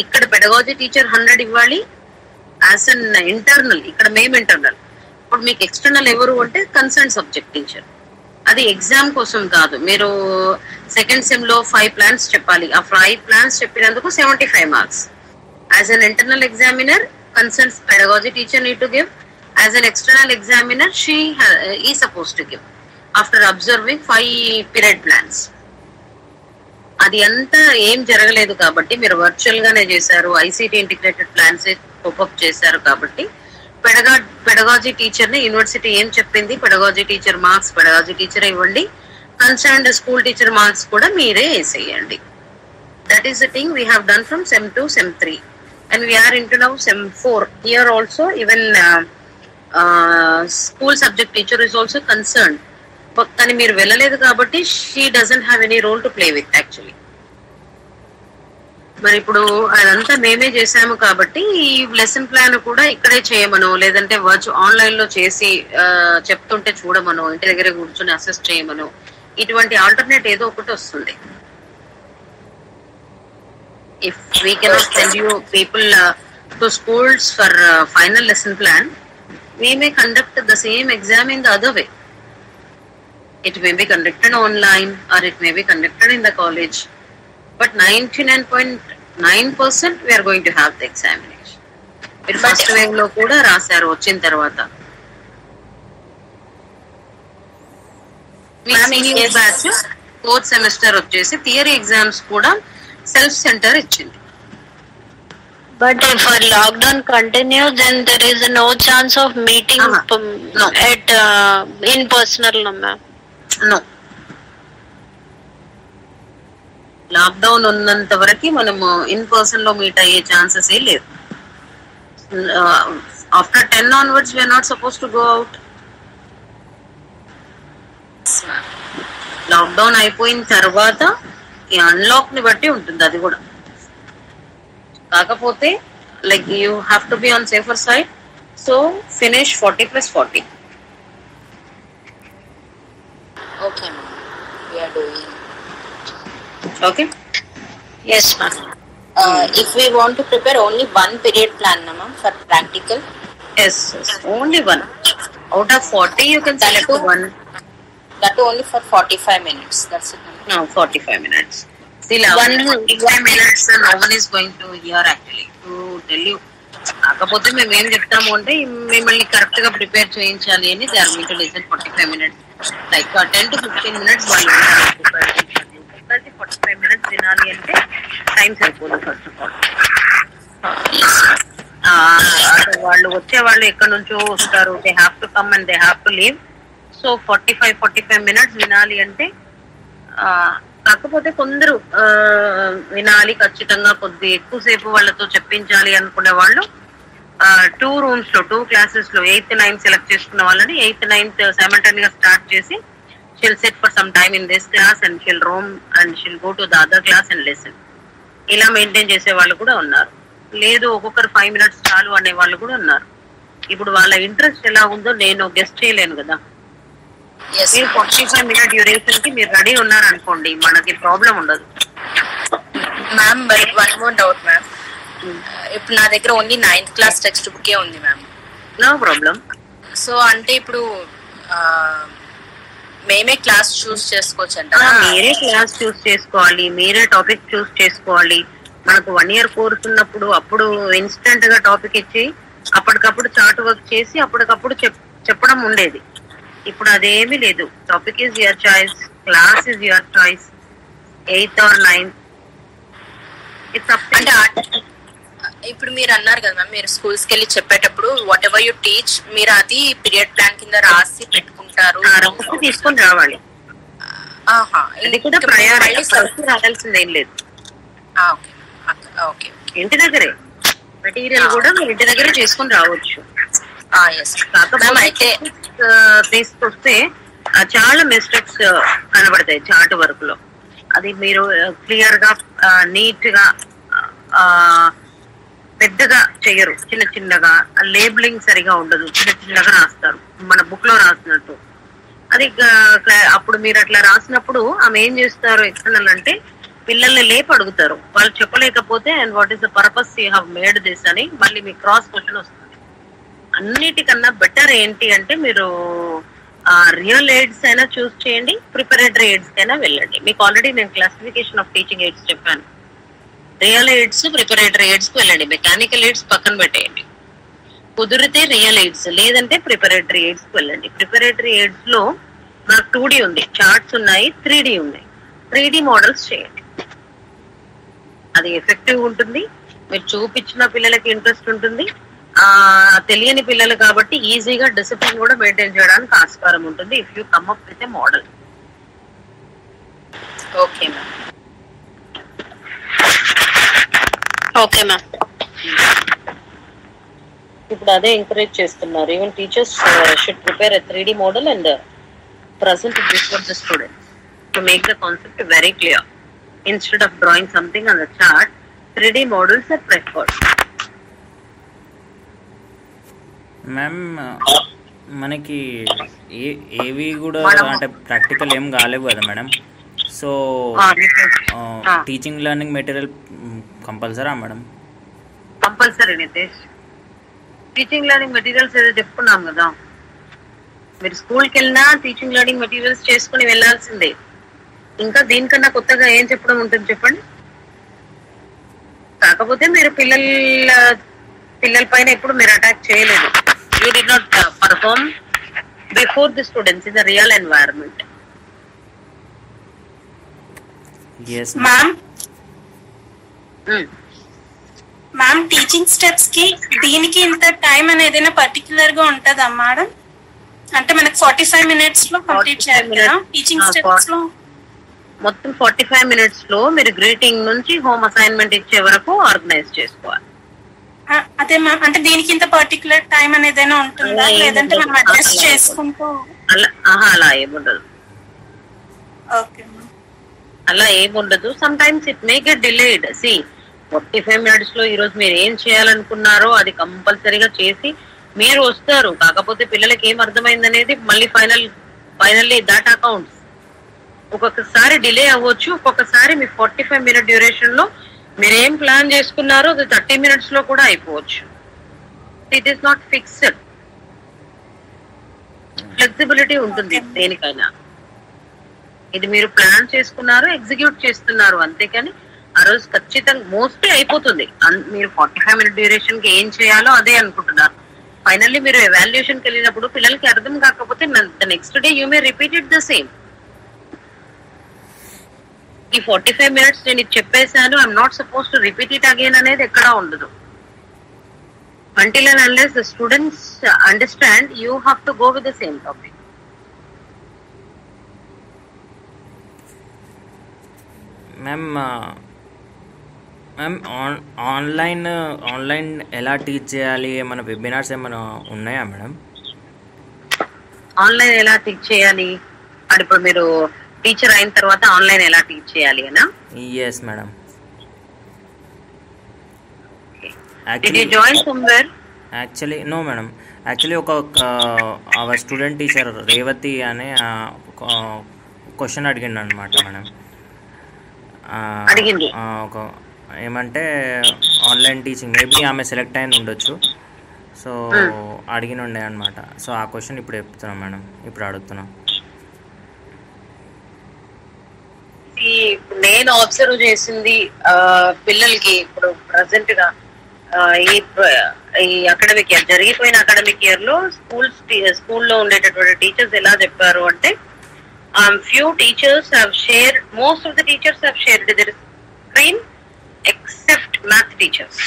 S2: ఇక్కడ పెడగాలజీ టీచర్ 100 ఇవ్వాలి యాజ్ అన్ ఇంటర్నల్. ఇక్కడ మేము ఇంటర్నల్. ఇప్పుడు మీకు ఎక్స్టర్నల్ ఎవరు అంటే కన్సర్న్ సబ్జెక్ట్ టీచర్. అది ఎగ్జామ్ కోసం కాదు. మీరు సెకండ్ సెమ్ లో 5 plans చెప్పాలి. ఆ 5 plans చెప్పినందుకు 75 marks. As an internal examiner concern pedagogy teacher need to give. As an external examiner she is suppose to give after observing 5 period plans. అది అంతా ఏం జరగలేదు కాబట్టి మీరు వర్చువల్ గానే చేశారు. ఐసీటీ ఇంటిగ్రేటెడ్ ప్లాన్స్ కోపప్ చేశారు కాబట్టి పెడగాలజీ టీచర్ ని యూనివర్సిటీ ఏం చెప్పింది, pedagogy teacher marks pedagogy teacher ఇవ్వండి, కన్సర్న్డ్ స్కూల్ టీచర్ మార్క్స్ కూడా మీరే వేసేయండి. That is the thing we have done from sem 2 sem 3 and we're into now sem 4. Here also even school subject teacher is also concerned. కానీ మీరు వెళ్ళలేదు కాబట్టి she doesn't have any role to play with actually. మరి ఇప్పుడు అదంతా మేమే చేసాము కాబట్టి ఈ లెసన్ ప్లాన్ కూడా ఇక్కడే చేయమను, లేదంటే ఆన్లైన్ లో చేసి చెప్తుంటే చూడమను, ఇంటి దగ్గర కూర్చొని అసెస్ చేయమను, ఇటువంటి ఆల్టర్నేట్ ఏదో ఒకటి వస్తుంది. If we cannot send you people to schools for final lesson plan, we may conduct the same exam in the other way. It may be conducted online or it may be conducted in the college. But 99.9% we are going to have the examination. మీరు first wave లో కూడా రాశారు వచ్చిన తర్వాత. మీ senior batch fourth semester వచ్చేసి theory exams కూడా self centre ఇచ్చింది.
S3: But if our lockdown continues, then there is no chance of meeting
S2: No.
S3: at in personal, no ma'am.
S2: No, lockdown ఉన్నంత వరకు మనము ఇన్ పర్సన్ లో మీట్ అయ్యే chances ఏ లేదు. After 10 onwards we are not supposed to go out. Lockdown అయిపోయిన తర్వాత ఈ అన్లాక్ ని బట్టి ఉంటుంది అది కూడా. కాకపోతే like you have to be on safer side, so finish 40+40.
S1: Okay, ma'am. We are doing.
S2: Okay.
S3: Yes ma'am.
S1: If we want to prepare only one period plan, na ma'am, for practical.
S2: Yes, only one. Out of 40, you can select one.
S1: That only for 45 minutes. That's it. Ma'am.
S2: No, 45 minutes. Still, 45 minutes, no one is going to hear actually to tell you. కాకపోతే మేము ఏం చెప్తాము అంటే మిమ్మల్ని correct గా prepare చేయించాలి అని they are going to listen 45 minutes. Like 10 to 15 minutes వాళ్ళు 45 minutes వినాలి అంటే టైం సరిపోదు ఫస్ట్ ఆఫ్ ఆల్. వాళ్ళు వచ్చే వాళ్ళు ఎక్కడి నుంచో వస్తారు, they have to come and they have to leave. So 45 minutes వినాలి అంటే కాకపోతే కొందరు వినాలి ఖచ్చితంగా, కొద్ది ఎక్కువసేపు వాళ్ళతో చెప్పించాలి అనుకునే వాళ్ళు 2 rooms లో 2 classes లో 8th 9th సెలెక్ట్ చేసుకున్న వాళ్ళని 8th 9th simultaneously స్టార్ట్ చేసి she'll sit for some time in this class and she'll roam and she'll go to the other class and listen. ఇలా మెయింటైన్ చేసే వాళ్ళు కూడా ఉన్నారు. లేదు ఒక్కొక్కరు 5 minutes చాలు అనే వాళ్ళు కూడా uన్నారు. ఇప్పుడు వాళ్ళ ఇంట్రెస్ట్ ఎలా ఉందో నేను గెస్ట్ చేయలేను కదా.
S1: Yes.
S2: మీరు 45 minute డ్యూరేషన్ కి మీరు రెడీ ఉన్నారు అనుకోండి, మనకి ప్రాబ్లం ఉండదు.
S1: Ma'am, but one more doubt, ma'am. ఇప్పుడు నా దగ్గర only 9th class textbook ఉంది మ్యామ్.
S2: No problem.
S1: సో అంటే ఇప్పుడు మేమే క్లాస్ చూస్ చేసుకోవచ్చు అంట.
S2: మీరే క్లాస్ చూస్ చేసుకోవాలి, మీరే టాపిక్ చూస్ చేసుకోవాలి. మనకు 1 year కోర్స్ ఉన్నప్పుడు అప్పుడు ఇన్స్టెంట్ గా టాపిక్ ఇచ్చి అప్పటికప్పుడు చార్ట్ వర్క్ చేసి అప్పటికప్పుడు చెప్పడం ఉండేది. ఇప్పుడు అదేమీ లేదు. Topic is your choice, class is your choice, 8th or 9th.
S1: అంటే ఇప్పుడు మీరు అన్నారు కదా మ్యామ్, మీరు స్కూల్స్ కి వెళ్ళి చెప్పేటప్పుడు వాట్ ఎవర్ యూ టీచ్ మీరు అది పీరియడ్ ప్లాన్ కింద రాసి పెట్టుకుంటారు,
S2: తీసుకొని రావాలి. అది కూడా రాయాల్సింది ఏం లేదు. ఇంటి దగ్గరే మెటీరియల్ కూడా మీరు ఇంటి దగ్గరే చేసుకొని రావచ్చు.
S1: అయితే
S2: తీసుకొస్తే చాలా మిస్టేక్స్ కనబడతాయి చార్ట్ వర్క్ లో. అది మీరు క్లియర్ గా నీట్ గా పెద్దగా చెయ్యరు, చిన్న చిన్నగా లేబులింగ్ సరిగా ఉండదు, చిన్న చిన్నగా రాస్తారు మన బుక్ లో రాసినట్టు. అది అప్పుడు మీరు అట్లా రాసినప్పుడు ఆమె ఏం చేస్తారు ఎక్స్టర్నల్ అంటే పిల్లల్ని లేపి అడుగుతారు. వాళ్ళు చెప్పలేకపోతే and what is the purpose you have made this అని మళ్ళీ మీకు క్రాస్ క్వశ్చన్ వస్తుంది. అన్నిటికన్నా బెటర్ ఏంటి అంటే మీరు రియల్ ఎయిడ్స్ అయినా చూస్ చేయండి, ప్రిపరేటరీ ఎయిడ్స్ అయినా వెళ్ళండి. మీకు ఆల్రెడీ నేను క్లాసిఫికేషన్ ఆఫ్ టీచింగ్ ఎయిడ్స్ చెప్పాను. రియల్ ఎయిడ్స్, ప్రిపరేటరీ ఎయిడ్స్ కు వెళ్ళండి, మెకానికల్ ఎయిడ్స్ పక్కన పెట్టేయండి. కుదిరితే రియల్ ఎయిడ్స్ లేదంటే ప్రిపరేటరీ ఎయిడ్స్ కు వెళ్ళండి. ప్రిపరేటరీ ఎయిడ్స్ లో మనకు 2D ఉంది, చార్ట్స్ ఉన్నాయి, 3D ఉన్నాయి. 3D మోడల్స్ చేయండి, అది ఎఫెక్టివ్ ఉంటుంది. మీరు చూపించిన పిల్లలకి ఇంట్రెస్ట్ ఉంటుంది. తెలియని పిల్లలు కాబట్టి ఈజీగా డిసిప్లిన్ కూడా మెయింటైన్ చేయడానికి ఆస్కారం ఉంటుంది if you come up with a model.
S1: Okay ma'am.
S3: Okay ma'am.
S2: ఇప్పుడు అదే ఎంకరేజ్ చేస్తున్నారు. Even teachers should prepare a 3D model and present it before the students to make the concept very clear. Instead of drawing something on the chart, 3D models are preferred.
S4: Ma'am మనకి ఏవి కూడా అంటే practical ఏం కాలేవు కదా madam. So teaching learning material కంపల్సరా madam?
S2: Compulsory Nitesh. Teaching learning materials ఏదో చెప్పుకున్నాం కదా, మీరు స్కూల్కి వెళ్ళినా టీచింగ్ లెర్నింగ్ మెటీరియల్స్ చేసుకుని వెళ్ళాల్సిందే. ఇంకా దీనికన్నా కొత్తగా ఏం చెప్పడం ఉంటుంది చెప్పండి? కాకపోతే మీరు పిల్లల పైన ఎప్పుడు మీరు అటాక్ చేయలేదు. You did not perform before the students in the real environment.
S5: Ma'am teaching steps కి దీనికి ఇంత టైం అనేది పర్టికులర్ గా ఉంటదా మేడం? అంటే మనకి 45 minutes లో కంప్లీట్ చేయాలి కదా టీచింగ్ స్టెప్స్ లో?
S2: మొత్తం 45 minutes లో మీరు గ్రీటింగ్ నుంచి హోమ్ అసైన్మెంట్ ఇచ్చే వరకు ఆర్గనైజ్ చేసుకోవాలి.
S5: అదే మ్యామ్, అంటే దీనికి ఇంత పర్టికులర్ టైం అనేది ఉంటుందా, లేదంటే మనం అడ్జస్ట్ చేసుకుంటూ?
S2: అలా ఏముండదు.
S5: ఓకే,
S2: అలా ఏముండదు. Some times it may get delayed. 45 minutes లో ఈ రోజు మీరు ఏం చేయాలనుకున్నారో అది కంపల్సరీగా చేసి మీరు వస్తారు. కాకపోతే పిల్లలకి ఏం అర్థమైంది అనేది మళ్ళీ ఫైనల్లీ దాట్ అకౌంట్స్. ఒక్కొక్కసారి డిలే అవ్వచ్చు, ఒక్కొక్కసారి మీ 45 minute డ్యూరేషన్ లో మీరు ఏం ప్లాన్ చేసుకున్నారో అది 30 minutes లో కూడా అయిపోవచ్చు. It is not fixed. Flexibility ఉంటుంది దేనికైనా. ఇది మీరు ప్లాన్ చేసుకున్నారు, ఎగ్జిక్యూట్ చేస్తున్నారు, అంతేకాని ఆ రోజు ఖచ్చితంగా మోస్ట్లీ అయిపోతుంది. మీరు 45 minute డ్యూరేషన్ కి ఏం చేయాలో అదే అనుకుంటున్నారు. ఫైనల్లీ మీరు ఎవాల్యుయేషన్ కి వెళ్ళినప్పుడు పిల్లలకి అర్థం కాకపోతే the next day you may repeat it the same. ఈ 45 minutes నేను ఇది చెప్పేశాను, I'm not suppose to repeat it again అనేది ఎక్కడా ఉండదు. Until and unless the students understand, you have to go with the same topic.
S4: Ma'am online ఎలా teach చేయాలి? ఏమైనా వెబినార్స్ ఏమైనా ఉన్నాయా మేడం?
S2: ఆన్లైన్ ఎలా టీచ్ చేయాలి? ఇప్పుడు మీరు టీచర్ అయిన తర్వాత ఆన్లైన్ ఎలా టీచ్ చేయాలి అనా?
S4: Yes madam.
S2: Did you join somewhere?
S4: Actually no madam. Actually ఒక అవర్ స్టూడెంట్ టీచర్ రేవతి అనే క్వశ్చన్ అడిగిండు అనమాట మేడం. ఒక ఏమంటే ఆన్లైన్ టీచింగ్ మేబీ ఆమె సెలెక్ట్ అయిన ఉండొచ్చు. సో అడిగినుండే అనమాట. సో ఆ క్వశ్చన్ ఇప్పుడు చెప్తున్నాం మేడం, ఇప్పుడు అడుగుతున్నాం.
S2: నేను అబ్జర్వ్ చేసింది పిల్లలకి ఇప్పుడు ప్రజెంట్ గా ఈ అకాడమిక్ ఇయర్ జరిగిపోయిన అకాడమిక్ ఇయర్ లో స్కూల్లో ఉండేటటువంటి టీచర్స్ ఎలా చెప్పారు అంటే, few teachers have shared, most of the teachers have shared their screen except math teachers.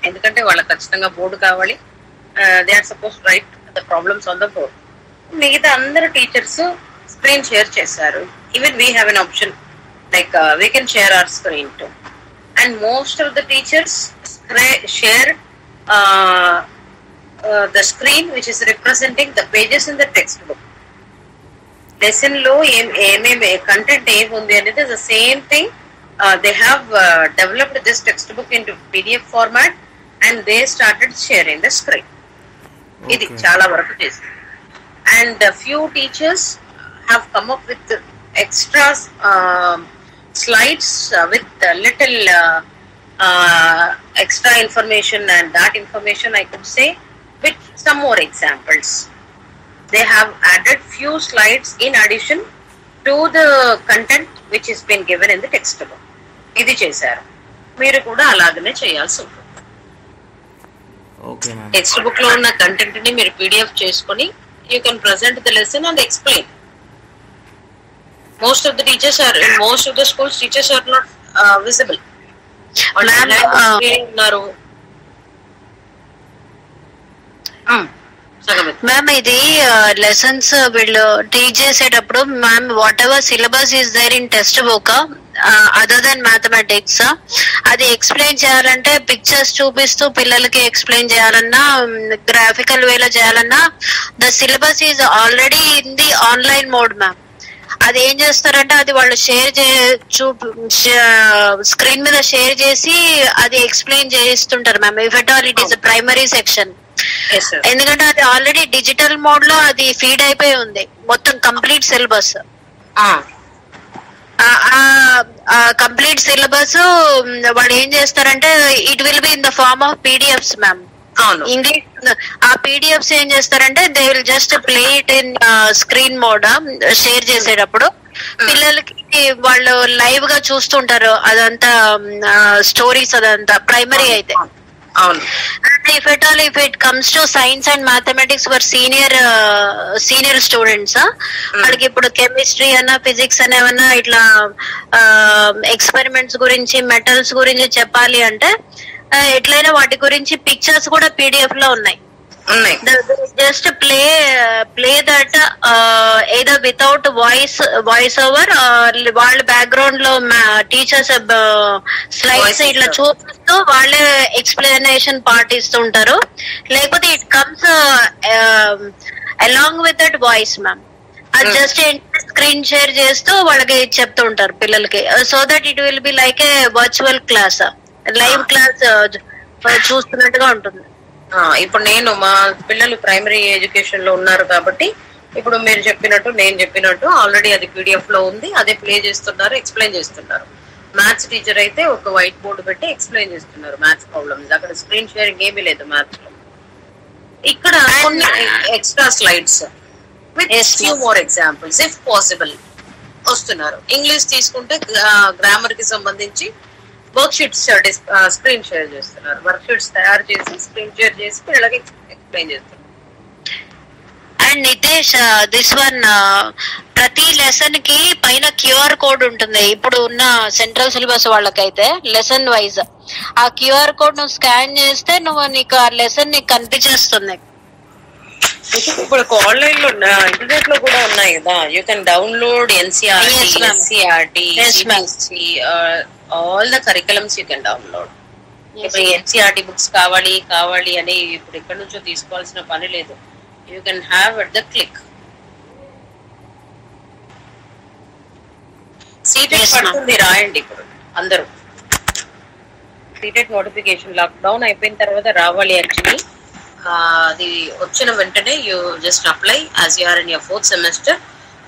S2: ఎందుకంటే వాళ్ళకి ఖచ్చితంగా బోర్డు కావాలి. They are suppose write the problems on the board. మిగతా అందరు టీచర్స్ స్క్రీన్ షేర్ చేశారు. Even we have an option like we can share our screen too. And most of the teachers share the screen which is representing the pages in the textbook. Lesson lo content em undi anedi the same thing. They have developed this textbook into PDF format and they started sharing the screen. Idi chaala varaku chesi. And a few teachers have come up with extra slides with little extra information, and that information I could say with some more examples. They have added few slides in addition to the content which has been given in the textbook. ఇది చేశారు. మీరు కూడా అలాగనే చేయాల్సి ఉంటుంది. Text book లో ఉన్న content ని మీరు PDF చేసుకొని you can present the lesson and explain. Most of the teachers are in most of the schools, teachers are not visible.
S3: Ma'am ఇది లెసన్స్ వీళ్ళు టీచ్ చేసేటప్పుడు ma'am whatever syllabus is there in textbook other than mathematics, అది explain చేయాలంటే pictures చూపిస్తూ పిల్లలకి explain చేయాలన్నా, graphical వేలో చేయాలన్నా the syllabus is already in the online mode ma'am. అది ఏం చేస్తారంటే అది వాళ్ళు స్క్రీన్ మీద షేర్ చేసి అది ఎక్స్ప్లెయిన్ చేస్తుంటారు ma'am. If at all it is primary section. ఎందుకంటే అది ఆల్రెడీ డిజిటల్ మోడ్ లో అది ఫీడ్ అయిపోయి ఉంది మొత్తం కంప్లీట్ సిలబస్. కంప్లీట్ సిలబస్ వాళ్ళు ఏం చేస్తారంటే it will be in the form of PDFs ma'am. English ఆ పీడిఎఫ్స్ ఏం చేస్తారంటే they will just play it in screen mode share చేసేటప్పుడు పిల్లలకి వాళ్ళు లైవ్ గా చూస్తుంటారు అదంతా స్టోరీస్ అదంతా ప్రైమరీ అయితే. If it comes to science and mathematics for senior students వాళ్ళకి ఇప్పుడు కెమిస్ట్రీ అన్నా ఫిజిక్స్ అన్న ఏమన్నా ఇట్లా ఎక్స్పెరిమెంట్స్ గురించి మెటల్స్ గురించి చెప్పాలి అంటే ఎట్లయినా వాటి గురించి పిక్చర్స్ కూడా పీడిఎఫ్ లో ఉన్నాయి. జస్ట్ ప్లే దట్ ఏదో వితౌట్ వాయిస్ ఓవర్ వాళ్ళ బ్యాక్గ్రౌండ్ లో టీచర్స్ స్లైడ్స్ ఇట్లా చూపిస్తూ వాళ్ళే ఎక్స్ప్లెనేషన్ పాటిస్తుంటారు. లేకపోతే it comes along with that voice ma'am. అది జస్ట్ స్క్రీన్ షేర్ చేస్తూ వాళ్ళకి చెప్తూ ఉంటారు పిల్లలకి. So that it will be like A virtual class, live class చూస్తున్నట్టుగా ఉంటుంది.
S2: ఇప్పుడు నేను మా పిల్లలు ప్రైమరీ ఎడ్యుకేషన్ లో ఉన్నారు కాబట్టి ఇప్పుడు మీరు చెప్పినట్టు నేను చెప్పినట్టు ఆల్రెడీ అది పీడిఎఫ్ లో ఉంది, అదే ప్లే చేస్తున్నారు, ఎక్స్ప్లెయిన్ చేస్తున్నారు. మ్యాథ్స్ టీచర్ అయితే ఒక వైట్ బోర్డు పెట్టి ఎక్స్ప్లెయిన్ చేస్తున్నారు మ్యాథ్స్ ప్రాబ్లమ్స్. అక్కడ స్క్రీన్ షేరింగ్ ఏమీ లేదు మ్యాథ్స్ లో. ఇక్కడ కొన్ని extra slides with few more examples if possible వస్తున్నారు. ఇంగ్లీష్ తీసుకుంటే గ్రామర్ కి సంబంధించి వర్క్ షీట్స్ స్క్రీన్ షేర్ చేస్తున్నారు. వర్క్ షీట్స్ తయారు చేసి స్క్రీన్ షేర్ చేసి పిల్లలకి ఎక్స్ప్లెయిన్ చేస్తున్నారు.
S3: అండ్ నితేష్, దిస్ వన్ ప్రతి లెసన్ కి పైన క్యూఆర్ కోడ్ ఉంటుంది. ఇప్పుడు ఉన్న సెంట్రల్ సిలబస్ వాళ్ళకైతే లెసన్ వైజ్ ఆ క్యూఆర్ కోడ్ నువ్వు స్కాన్ చేస్తే నీకు ఆ లెసన్ నీకు కనిపించేస్తుంది.
S2: ఇప్పుడు ఆన్లైన్ లో ఇంటర్నెట్ లో కూడా ఉన్నాయి కదా, you can download NCERT all the curriculums you can download. ఇప్పుడు ఎన్సీఆర్టీ బుక్స్ కావాలి అని ఇప్పుడు ఎక్కడి నుంచో తీసుకోవాల్సిన పని లేదు. You can have at the click. CTET పడుతుంది, రాయండి ఇప్పుడు అందరూ. సీటెట్ నోటిఫికేషన్ లాక్డౌన్ అయిపోయిన తర్వాత రావాలి యాక్చువల్లీ. అది వచ్చిన వెంటనే you just apply as you are in your 4th semester.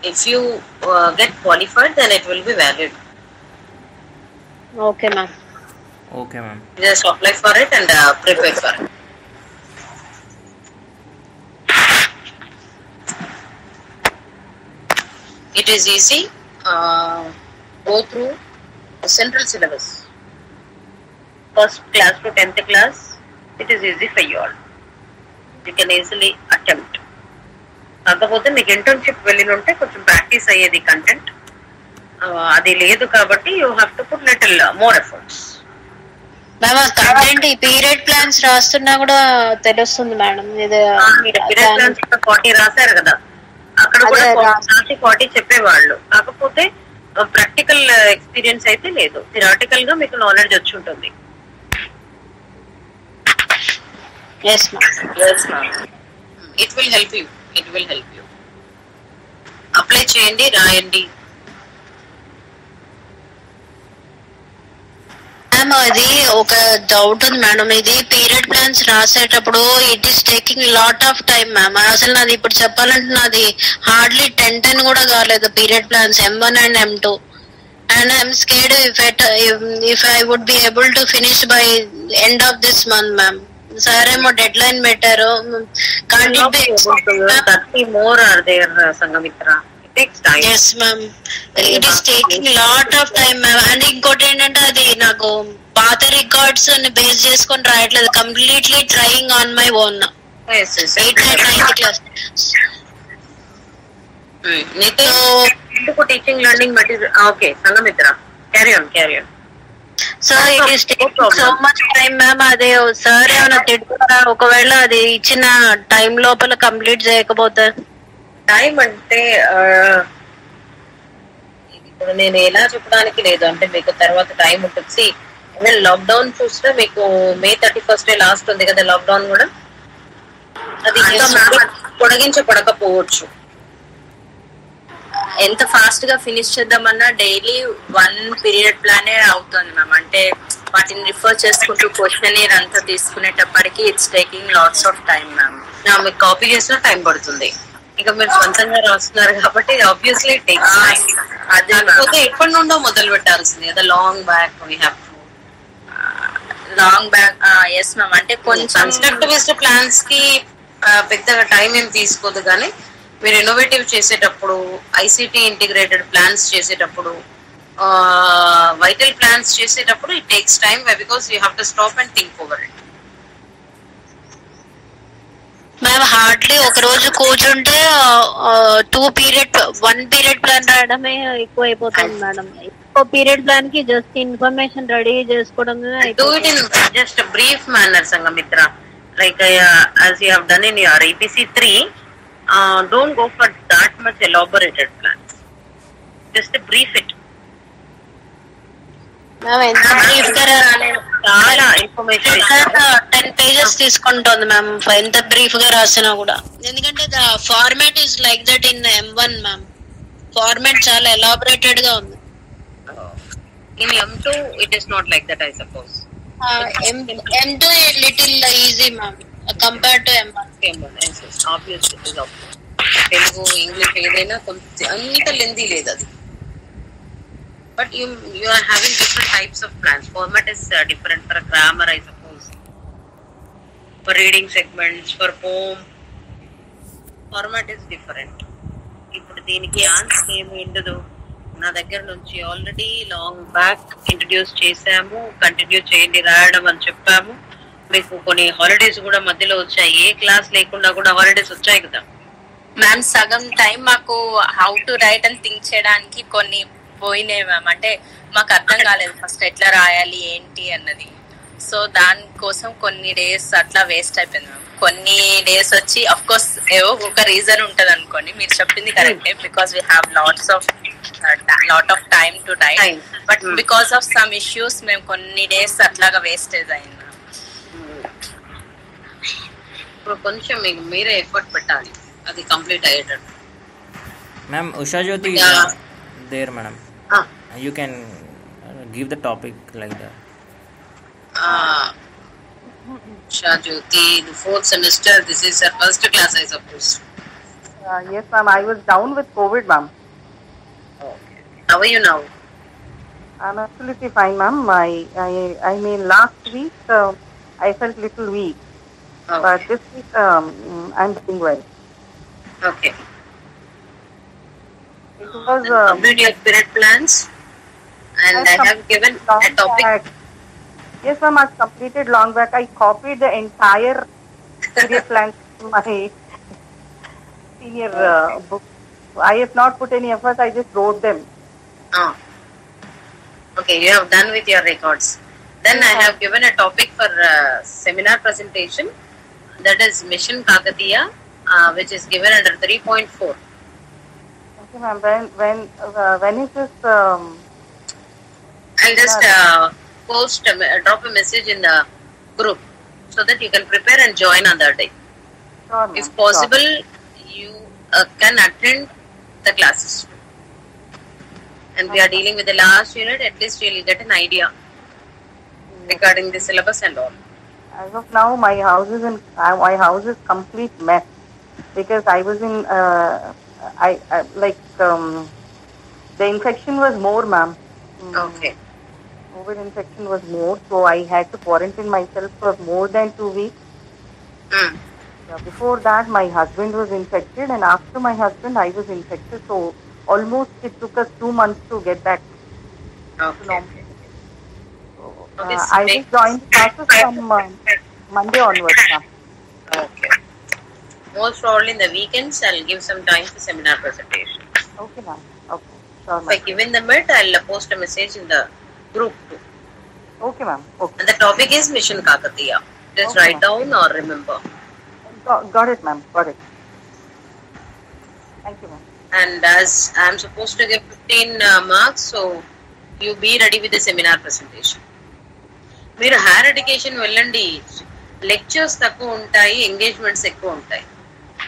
S2: If you get qualified, then it will be valid.
S3: Okay ma'am.
S2: Just apply for it and prepare for it. It is easy. Go through the central syllabus, 1st class to 10th class. It is easy for you all. You can easily attempt. కాకపోతే మీకు internship వెళ్ళినుంటే కొంచెం practice అయ్యేది content. అది లేదు కాబట్టి you have to put little more efforts.
S3: Ma'am ఆ content ఈ period plans రాస్తున్నా కూడా తెలుస్తుంది మేడం. ఇది
S2: మీరు పీరియడ్ ప్లాన్స్ 40 రాశారు కదా, అక్కడ కూడా 40 చెప్పేవాళ్ళు. కాకపోతే ప్రాక్టికల్ ఎక్స్పీరియన్స్ అయితే లేదు. థియరాటికల్ గా మీకు నాలెడ్జ్ వచ్చి ఉంటుంది.
S3: Yes ma'am.
S2: It will help you. Apply చేయండి, రాయండి.
S3: మ్యామ్ అది ఒక డౌట్ ఉంది మేడం. ఇది పీరియడ్ ప్లాన్స్ రాసేటప్పుడు it is taking lot of time ma'am. అసలు నాది ఇప్పుడు చెప్పాలంటే నాది హార్డ్లీ 10 కూడా కాలేదు period plans M1 and M2. And I'm scared if I would be able to finish by end of this month ma'am. సారేమో deadline పెట్టారు. Yes ma'am. It is taking lot of time ma'am. And ఇంకోటి ఏంటంటే అది నాకు పాత records ని base చేసుకొని రాయట్లేదు. Completely trying on my own. 8th and 9th class.
S2: Teaching learning material. Okay Sanghamitra, carry on.
S3: Sir it is taking so much time ma'am. అదే sir ఏమైనా తిట్టుకున్నారా ఒకవేళ అది ఇచ్చిన టైం లోపల కంప్లీట్ చేయకపోతే?
S2: టైం అంటే ఇప్పుడు నేను ఎలా చెప్పడానికి లేదు, అంటే మీకు తర్వాత టైం ఉంటుంది. లాక్డౌన్ చూస్తే మీకు May 31st లాస్ట్ ఉంది కదా లాక్డౌన్ కూడా. అది పొడిగించబడకపోవచ్చు.
S1: ఎంత ఫాస్ట్ గా ఫినిష్ చేద్దామన్నా డైలీ 1 పీరియడ్ ప్లానే అవుతుంది మ్యామ్. అంటే వాటిని రిఫర్ చేసుకుంటూ క్వశ్చన్ అంతా తీసుకునేటప్పటికి it's taking lots of time ma'am.
S2: మీకు కాపీ చేసినా టైం పడుతుంది. ఇక మీరు సొంతంగా రాస్తున్నారు కాబట్టి ఆబ్వియస్లీ టేక్స్ టైం. అదే ఎప్పటి నుండో మొదలు పెట్టాల్సింది కదా, long back we have to.
S1: Long back yes ma'am, అంటే కొంచెం
S2: కన్స్ట్రక్టివిస్ట్ ప్లాన్స్ కి పెద్దగా టైం ఏం తీసుకోదు, కానీ మీరు ఇన్నోవేటివ్ చేసేటప్పుడు, ఐసిటి ఇంటిగ్రేటెడ్ ప్లాన్స్ చేసేటప్పుడు, వైటల్ ప్లాన్స్ చేసేటప్పుడు it takes time because you have to stop and think over it.
S3: Ma'am hardly ఒక రోజు కూర్చుంటే 1 పీరియడ్ ప్లాన్ రాయడమే ఎక్కువ అయిపోతుంది మేడం. ఎక్కువ పీరియడ్ ప్లాన్ కి జస్ట్ ఇన్ఫర్మేషన్ రెడీ చేసుకోవడం.
S2: Do it in just a brief manner, Sangamitra. Like as you have done in your EPC 3, don't go for that much elaborated plans. Just brief it.
S3: Ma'am ఎంత brief గా
S2: చాలా information
S3: 10 pages తీసుకుంటుంది ma'am ఎంత brief గా రాసినా కూడా. ఎందుకంటే the format is like that in M1 ma'am. Format చాలా ఎలాబరేటెడ్ గా ఉంది.
S2: In M2 it is not like that, I suppose.
S3: M2 little easy ma'am compared to M1.
S2: Yes, obviously it is obvious. Telugu, English ఏదైనా కొంచెం అంత lengthy లేదు అది. But you are having different types of plans. Format is different for grammar, I suppose. For reading segments, for poem, format is different. ఇప్పుడు దీనికి answer ఏమి ఉండదు. నా దగ్గర నుంచి ఆల్రెడీ లాంగ్ బ్యాక్ ఇంట్రడ్యూస్ చేసాము, కంటిన్యూ చేయండి రాయడం అని చెప్పాము. మీకు కొన్ని హాలిడేస్ కూడా మధ్యలో వచ్చాయి, ఏ క్లాస్ లేకుండా కూడా హాలిడేస్ వచ్చాయి కదా
S1: మ్యామ్. సగం టైం మాకు హౌ టు రైట్ అని థింక్ చేయడానికి కొన్ని పోయినాయి మ్యామ్. అంటే మాకు అర్థం కాలేదు ఫస్ట్ ఎట్లా రాయాలి ఏంటి అన్నది. సో దానికోసం కొన్ని డేస్ అట్లా వేస్ట్ అయిపోయింది మ్యామ్. కొన్ని డేస్ వచ్చి అఫ్ కోర్స్ ఏవో ఒక రీజన్ ఉంటది అనుకోండి, మీరు చెప్పింది కరెక్టే, because we have lot of time to right, but because of some issues మేము కొన్ని డేస్ అట్లాగా వేస్టేజ్ అయింది.
S2: ఇప్పుడు కొంచెం మీరే ఎఫర్ట్ పెట్టాలి అది కంప్లీట్ అయ్యేటట్టు.
S4: Ma'am Usha Jyoti there madam, you can give the topic like that.
S2: Usha Jyoti, the 4th semester, this is her first class, I suppose.
S6: Yes, ma'am. I was down with COVID, ma'am.
S2: Okay. How are you now?
S6: I'm absolutely fine, ma'am. I mean, last week I felt little weak, but this week I'm doing well.
S2: Okay.
S6: It was
S2: complete your period plans, and I have given a topic.
S6: Yes, ma'am. I've completed long back. I copied the entire period plan to my senior book. I have not put any effort. I just wrote them.
S2: Oh. Okay, you have done with your records. Then I have given a topic for seminar presentation. That is Mission Kakatiya, which is given under 3.4.
S6: Okay, ma'am. When is this?
S2: I'll just drop a message in the group so that you can prepare and join on that day.
S6: Sure,
S2: if possible, you can attend the classes. And we are dealing with the last unit. At least you will get an idea regarding the syllabus and all.
S6: As of now, my house is complete mess because I was in the infection was more, ma'am.
S2: Okay.
S6: COVID infection was more, so I had to quarantine myself for more than 2 weeks. Before that, my husband was infected, and after my husband, I was infected. So almost it took us 2 months to get back to normal. So, I will join the classes from Monday onwards, ma'am.
S2: Okay. Most probably in the weekends, I'll give some time for seminar presentation.
S6: Okay, ma'am. Okay. Sure,
S2: If I give in the mid, I'll post a message in the group too.
S6: Okay, ma'am. Okay.
S2: And the topic is Mission Kakatiya. Just
S6: Okay,
S2: write
S6: ma'am.
S2: down or remember.
S6: Got it, ma'am. Got it. Thank you, ma'am.
S2: And as I'm supposed to give 15 marks, so you be ready with the seminar presentation. మీరు higher education వెళ్ళండి, lectures తక్కువ ఉంటాయి, engagements ఎక్కువ ఉంటాయి.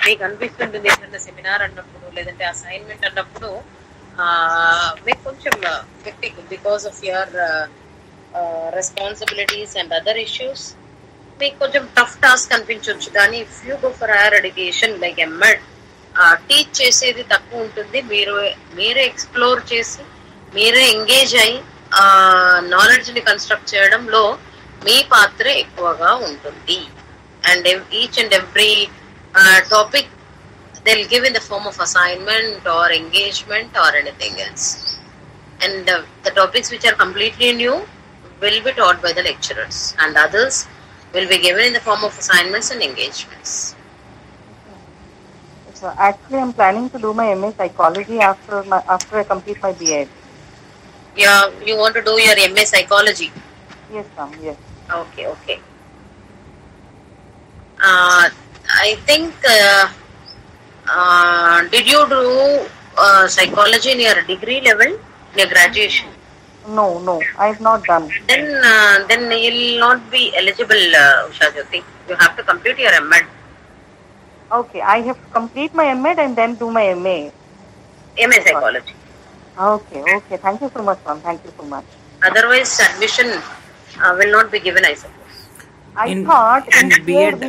S2: మీకు అనిపిస్తుంటుంది ఏదైనా seminar అన్నప్పుడు లేదంటే అసైన్మెంట్ అన్నప్పుడు మీకు కొంచెం hectic because of your responsibilities and other issues. మీకు కొంచెం టఫ్ టాస్క్ అనిపించవచ్చు. కానీ if you go for higher education like MEd, teach చేసేది తక్కువ ఉంటుంది. మీరే ఎక్స్ప్లోర్ చేసి మీరే ఎంగేజ్ అయ్యి నాలెడ్జ్ ని కన్స్ట్రక్ట్ చేయడంలో మీ పాత్ర ఎక్కువగా ఉంటుంది. And each and every topic they'll give in the form of assignment or engagement or anything else. And the topics which are completely new will be taught by the lecturers, and others will be given in the form of assignments and engagements.
S6: So actually, I'm planning to do my MA Psychology after I complete my BEd.
S2: Yeah, you want to do your MA Psychology?
S6: Yes, ma'am. Yes.
S2: Okay. I think did you do psychology in your degree level, in your graduation?
S6: No, I've not done.
S2: Then you'll not be eligible, Usha Jyoti. You have to complete your MEd.
S6: Okay, I have to complete my MEd and then do my MA.
S2: MA Psychology.
S6: Okay. Thank you so much, ma'am. Thank you so much.
S2: Otherwise, admission will not be given, I suppose.
S6: I thought
S4: in B.Ed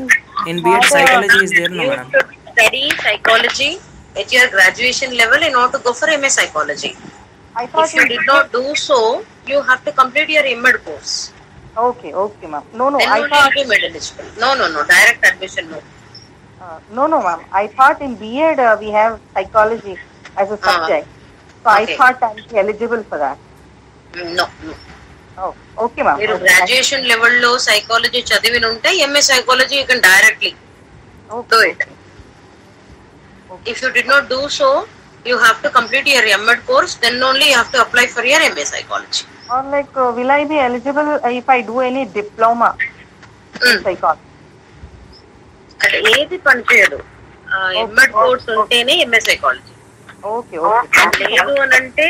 S4: psychology is there, no,
S2: You
S4: madam?
S2: should study psychology at your graduation level in order to go for MA Psychology.
S6: I thought
S2: If you did not do so, you have to complete your MEd course.
S6: Okay, ma'am. No,
S2: Then
S6: I
S2: only
S6: thought
S2: you will be MEd eligible. No, direct admission, no.
S6: no, ma'am. I thought in BEd we have psychology as a subject. So I
S2: okay.
S6: thought I'd be eligible for that.
S2: No.
S6: Oh, okay, ma'am.
S2: మీరు
S6: Okay,
S2: graduation లెవెల్లో psychology చదివి ఉంటే MA psychology you can directly do it. If you did not do so, you have to complete your MEd course, then only you have to apply for your MA Psychology.
S6: Or like, will I be eligible if I do any diploma in psychology?
S2: అంటే ఏది పనిచేయదు, MEd course ఉంటేనే MA psychology.
S6: Okay.
S2: లేదు అని అంటే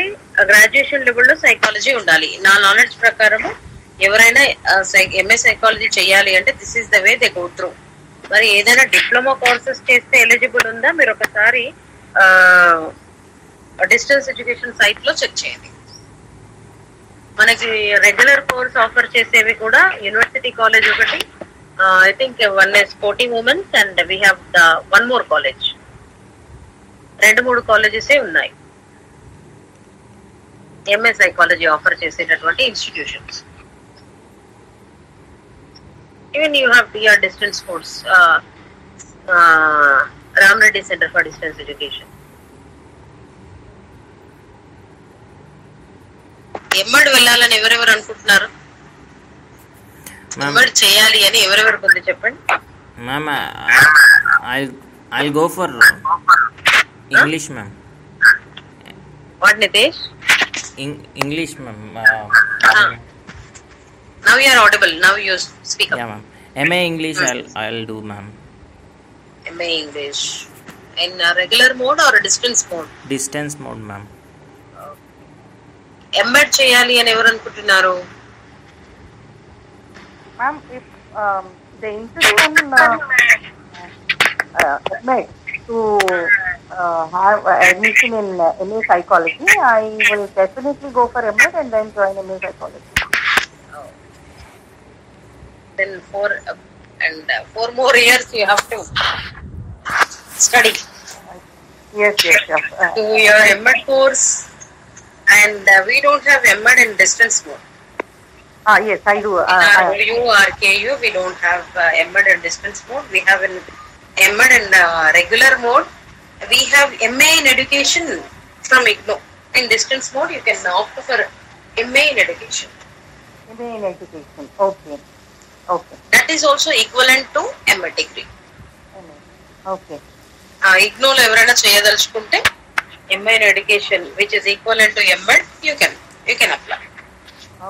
S2: graduation లెవెల్లో psychology ఉండాలి. నా నాలెడ్జ్ ప్రకారం ఎవరైనా ఎంఏ సైకాలజీ చేయాలి అంటే this is the way they go through. మరి ఏదైనా డిప్లొమా కోర్సెస్ చేస్తే ఎలిజిబుల్ ఉందా మీరు ఒకసారి డిస్టెన్స్ ఎడ్యుకేషన్ సైట్ లో చెక్ చేయండి. మనకి రెగ్యులర్ కోర్స్ ఆఫర్ చేసేవి కూడా యూనివర్సిటీ కాలేజ్ ఒకటి, I think one is sporting women's and we have the one more college. 2-3 కాలేజెసే ఉన్నాయి ఎంఏ సైకాలజీ ఆఫర్ చేసేటటువంటి institutions. Even you have your distance course, Ram Reddy Center for Distance Education. MEd వెళ్ళాలని ఎవరెవరు అనుకుంటున్నారు? MEd చేయాలి అని ఎవరెవరికి ఉంది చెప్పండి.
S4: Ma'am, I'll go for English, ma'am.
S2: What, Nitesh?
S4: English, ma'am.
S2: Now you are audible. Now you speak up.
S4: Yeah, ma'am. MA English I'll do, ma'am.
S2: MA English in regular mode or distance mode?
S4: Distance mode, ma'am.
S2: MEd చేయాలి అని ఎవరు అనుకుంటున్నారు?
S6: Ma'am, if the interest in MEd to have admission in MA Psychology, I will definitely go for MEd and then join MA Psychology.
S2: Then 4 more years you have to study.
S6: Yes.
S2: Do your MEd course, and we don't have MEd in distance mode.
S6: Yes, I do.
S2: URKU, we don't have MEd in distance mode. We have an MEd in regular mode. We have MA in education from IGNOU. In distance mode, you can opt for MA in education.
S6: MA in education. Okay.
S2: That is also equivalent to MEd degree.
S6: Okay.
S2: IGNOU లో ఎవరైనా చేయదలుచుకుంటే MA in education, which is equivalent to MEd, you can apply.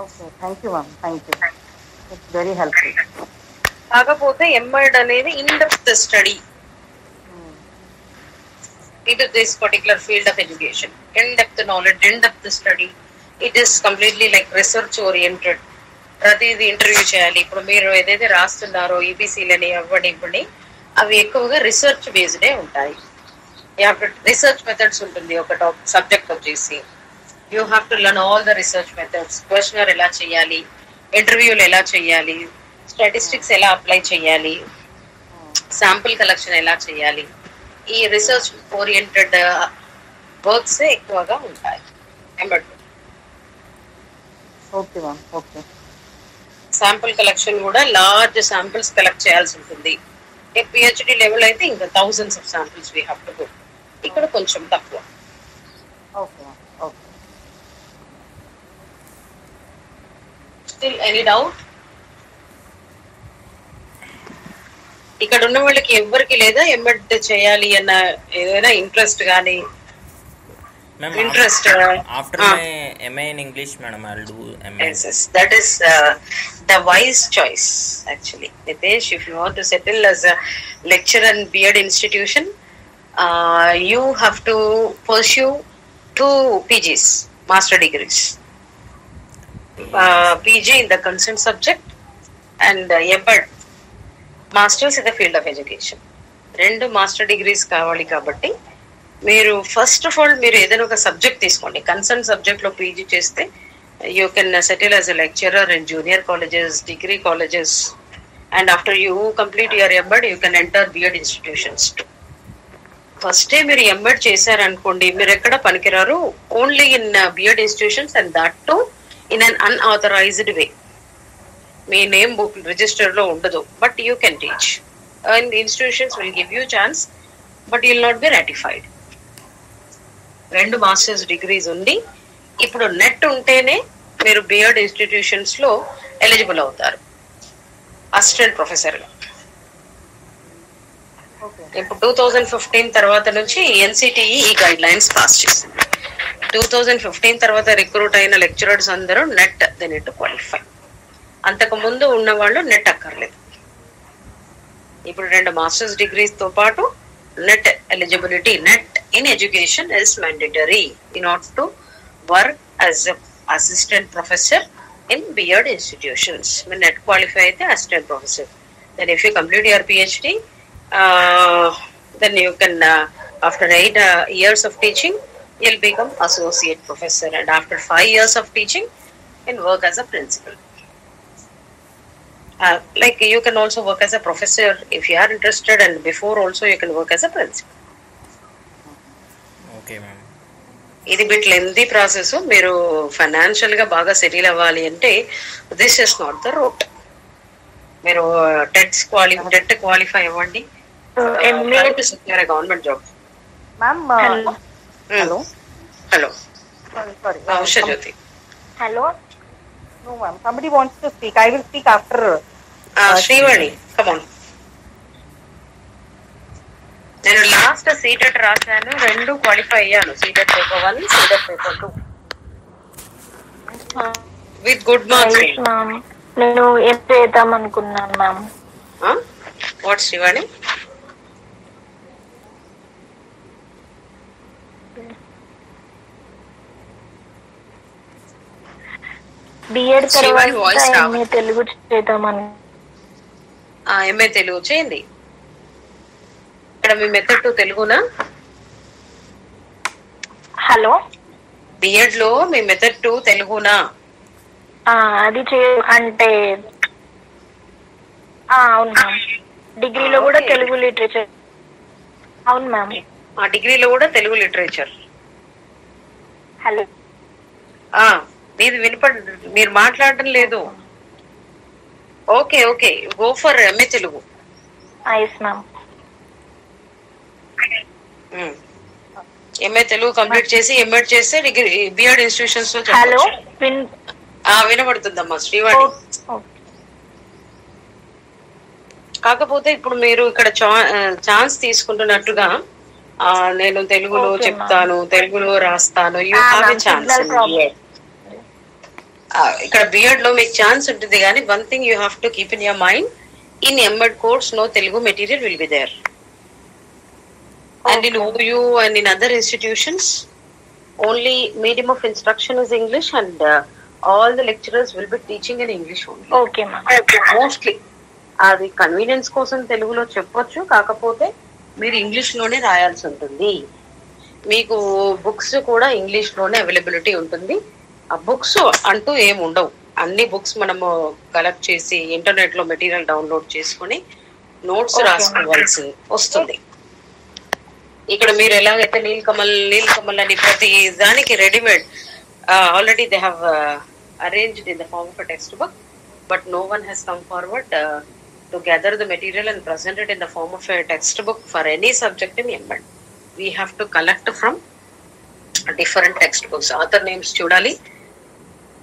S6: Okay. Thank you, ma'am. Thank you. It's very helpful.
S2: కాకపోతే MEd అనేది in depth study into this particular field of education. In-depth knowledge, in-depth study. It is completely like research oriented. ప్రతిదీ interview చేయాలి. ఇప్పుడు మీరు ఏదైతే రాస్తున్నారో ఈబీసీలని అవ్వని అవి ఎక్కువగా రీసెర్చ్ బేస్డే ఉంటాయి. రీసెర్చ్ మెథడ్స్ ఉంటుంది ఒక సబ్జెక్ట్ వచ్చేసి. You have to learn all the research methods. Questionnaire ఎలా చేయాలి, ఇంటర్వ్యూలు ఎలా చేయాలి, స్టాటిస్టిక్స్ ఎలా అప్లై చేయాలి, శాంపుల్ కలెక్షన్ ఎలా చేయాలి, ఈ రీసెర్చ్ ఓరియంటెడ్ వర్క్స్ ఎక్కువగా ఉంటాయి.
S6: Okay, ma'am. Okay.
S2: Sample collection కూడా లార్జ్ శాంపిల్స్ కలెక్ట్ చేయాల్సి ఉంటుంది. పిహెచ్డి లెవెల్ అయితే ఇంకా thousands of samples we have to go. ఇక్కడ కొంచెం తక్కువ.
S6: Okay okay.
S2: Still any doubt? ఇక్కడ ఉన్న వాళ్ళకి ఎవరికి లేదా ఎంఎడ్ చేయాలి అన్న ఏదైనా ఇంట్రెస్ట్ కానీ? Interest
S4: after my MA in English, madam, I'll do MA.
S2: Yes, that is the wise choice actually. Nitesh, if you want to settle as a lecturer in B.Ed institution, you have to pursue 2 PGs, master degrees. PG in the concerned subject and MPed, masters in the field of education. 2 master degrees కావాలి కాబట్టి మీరు first of all మీరు ఏదైనా ఒక subject తీసుకోండి. Concern subject లో PG చేస్తే you can settle as a lecturer in junior colleges, degree colleges, and after you complete your MEd you can enter BEd institutions. ఫస్టే మీరు ఎంఎడ్ చేశారనుకోండి, మీరు ఎక్కడ పనికిరారు. Only in BEd institutions and that too in un unauthorized way. మీ name book register లో ఉండదు, but you can teach and institutions will give you chance, but you will not B ratified. 2 masters degrees ఉంది. ఇప్పుడు net ఉంటేనే మీరు BEd institutions లో eligible అవుతారు assistant professor గా. ఇప్పుడు 2015 తర్వాత నుంచి ఎన్సిటిఈ ఈ గైడ్ లైన్స్ పాస్ చేసింది. 2015 తర్వాత రిక్రూట్ అయిన లెక్చరర్స్ అందరూ net they need to qualify. అంతకు ముందు ఉన్న వాళ్ళు నెట్ అక్కర్లేదు. ఇప్పుడు 2 మాస్టర్స్ డిగ్రీస్ తో పాటు net eligibility, net in education is mandatory in order to work as an assistant professor in B.Ed institutions. When net qualify the assistant professor, then if you complete your PhD, then you can after 8 years of teaching you'll become associate professor, and after 5 years of teaching you can work as a principal. Like you can also work as a professor if you are interested, and before also you can work as a principal.
S4: Okay, ma'am.
S2: ఇది bit lengthy process. మీరు financial గా బాగా settle అవ్వాలి అంటే this is not the route. మీరు TET qualify అవ్వండి, government job.
S6: Ma'am hello
S2: hello
S6: sorry
S2: Usha Jyothi.
S3: Hello.
S6: No ma'am, somebody wants to speak. I will speak after.
S2: Srivani, come on. నేను last CTET రాశాను, 2 qualify అయ్యాను. CTET paper 1, CTET paper 2 with good marks.
S3: నేను ఏం చేద్దాం అనుకున్నాను ma'am.
S2: What Srivani?
S3: BEd తర్వాత MA Telugu చేద్దామని.
S2: MA Telugu చేయండి. ఇక్కడ మీ మెథడ్ 2 తెలుగునా?
S3: హలో,
S2: బిఎడ్ లో మీ మెథడ్ 2 తెలుగునా?
S3: అది అంటే అవును మ్యామ్. డిగ్రీలో కూడా తెలుగు లిటరేచర్. అవును మ్యామ్.
S2: డిగ్రీలో కూడా తెలుగు లిటరేచర్.
S3: హలో,
S2: ఇది మీరు మాట్లాడటం లేదు. Okay okay, go for MA Telugu. MA Telugu complete చేసి ఎంఎడ్ చేస్తే డిగ్రీ బిఎడ్ ఇన్స్టిట్యూషన్స్ లో వినబడుతుందమ్మా శ్రీవాణి. కాకపోతే ఇప్పుడు మీరు ఇక్కడ ఛాన్స్ తీసుకుంటున్నట్టుగా నేను తెలుగులో చెప్తాను, తెలుగులో రాస్తాను, యూ హ్యావ్ ఎ ఛాన్స్. ఇక్కడ బిఎడ్ లో మీకు ఛాన్స్ ఉంటుంది, కానీ one thing you have to keep in your mind, in MEd course no Telugu material will be there, and in OU and in other institutions only medium of instruction is English, and all the lecturers will be teaching in English only.
S3: Okay ma'am.
S2: Mostly అది convenience కోసం తెలుగులో చెప్పొచ్చు, కాకపోతే మీరు English లోనే రాయాల్సి ఉంటుంది. మీకు బుక్స్ కూడా ఇంగ్లీష్ లోనే అవైలబిలిటీ ఉంటుంది. ఆ బుక్స్ అంటూ ఏమి ఉండవు, అన్ని బుక్స్ మనము కలెక్ట్ చేసి ఇంటర్నెట్ లో మెటీరియల్ డౌన్లోడ్ చేసుకుని నోట్స్ రాసుకోవాల్సి వస్తుంది. ఇక్కడ మీరు ఎలాగైతే నీల్ కమల్ అని ప్రతి దానికి readymade already they have arranged in the form of textbook, but no one has come forward to gather the material and present it in the form of a textbook for any subject in MBA. We have to collect from different textbooks, author names చూడాలి,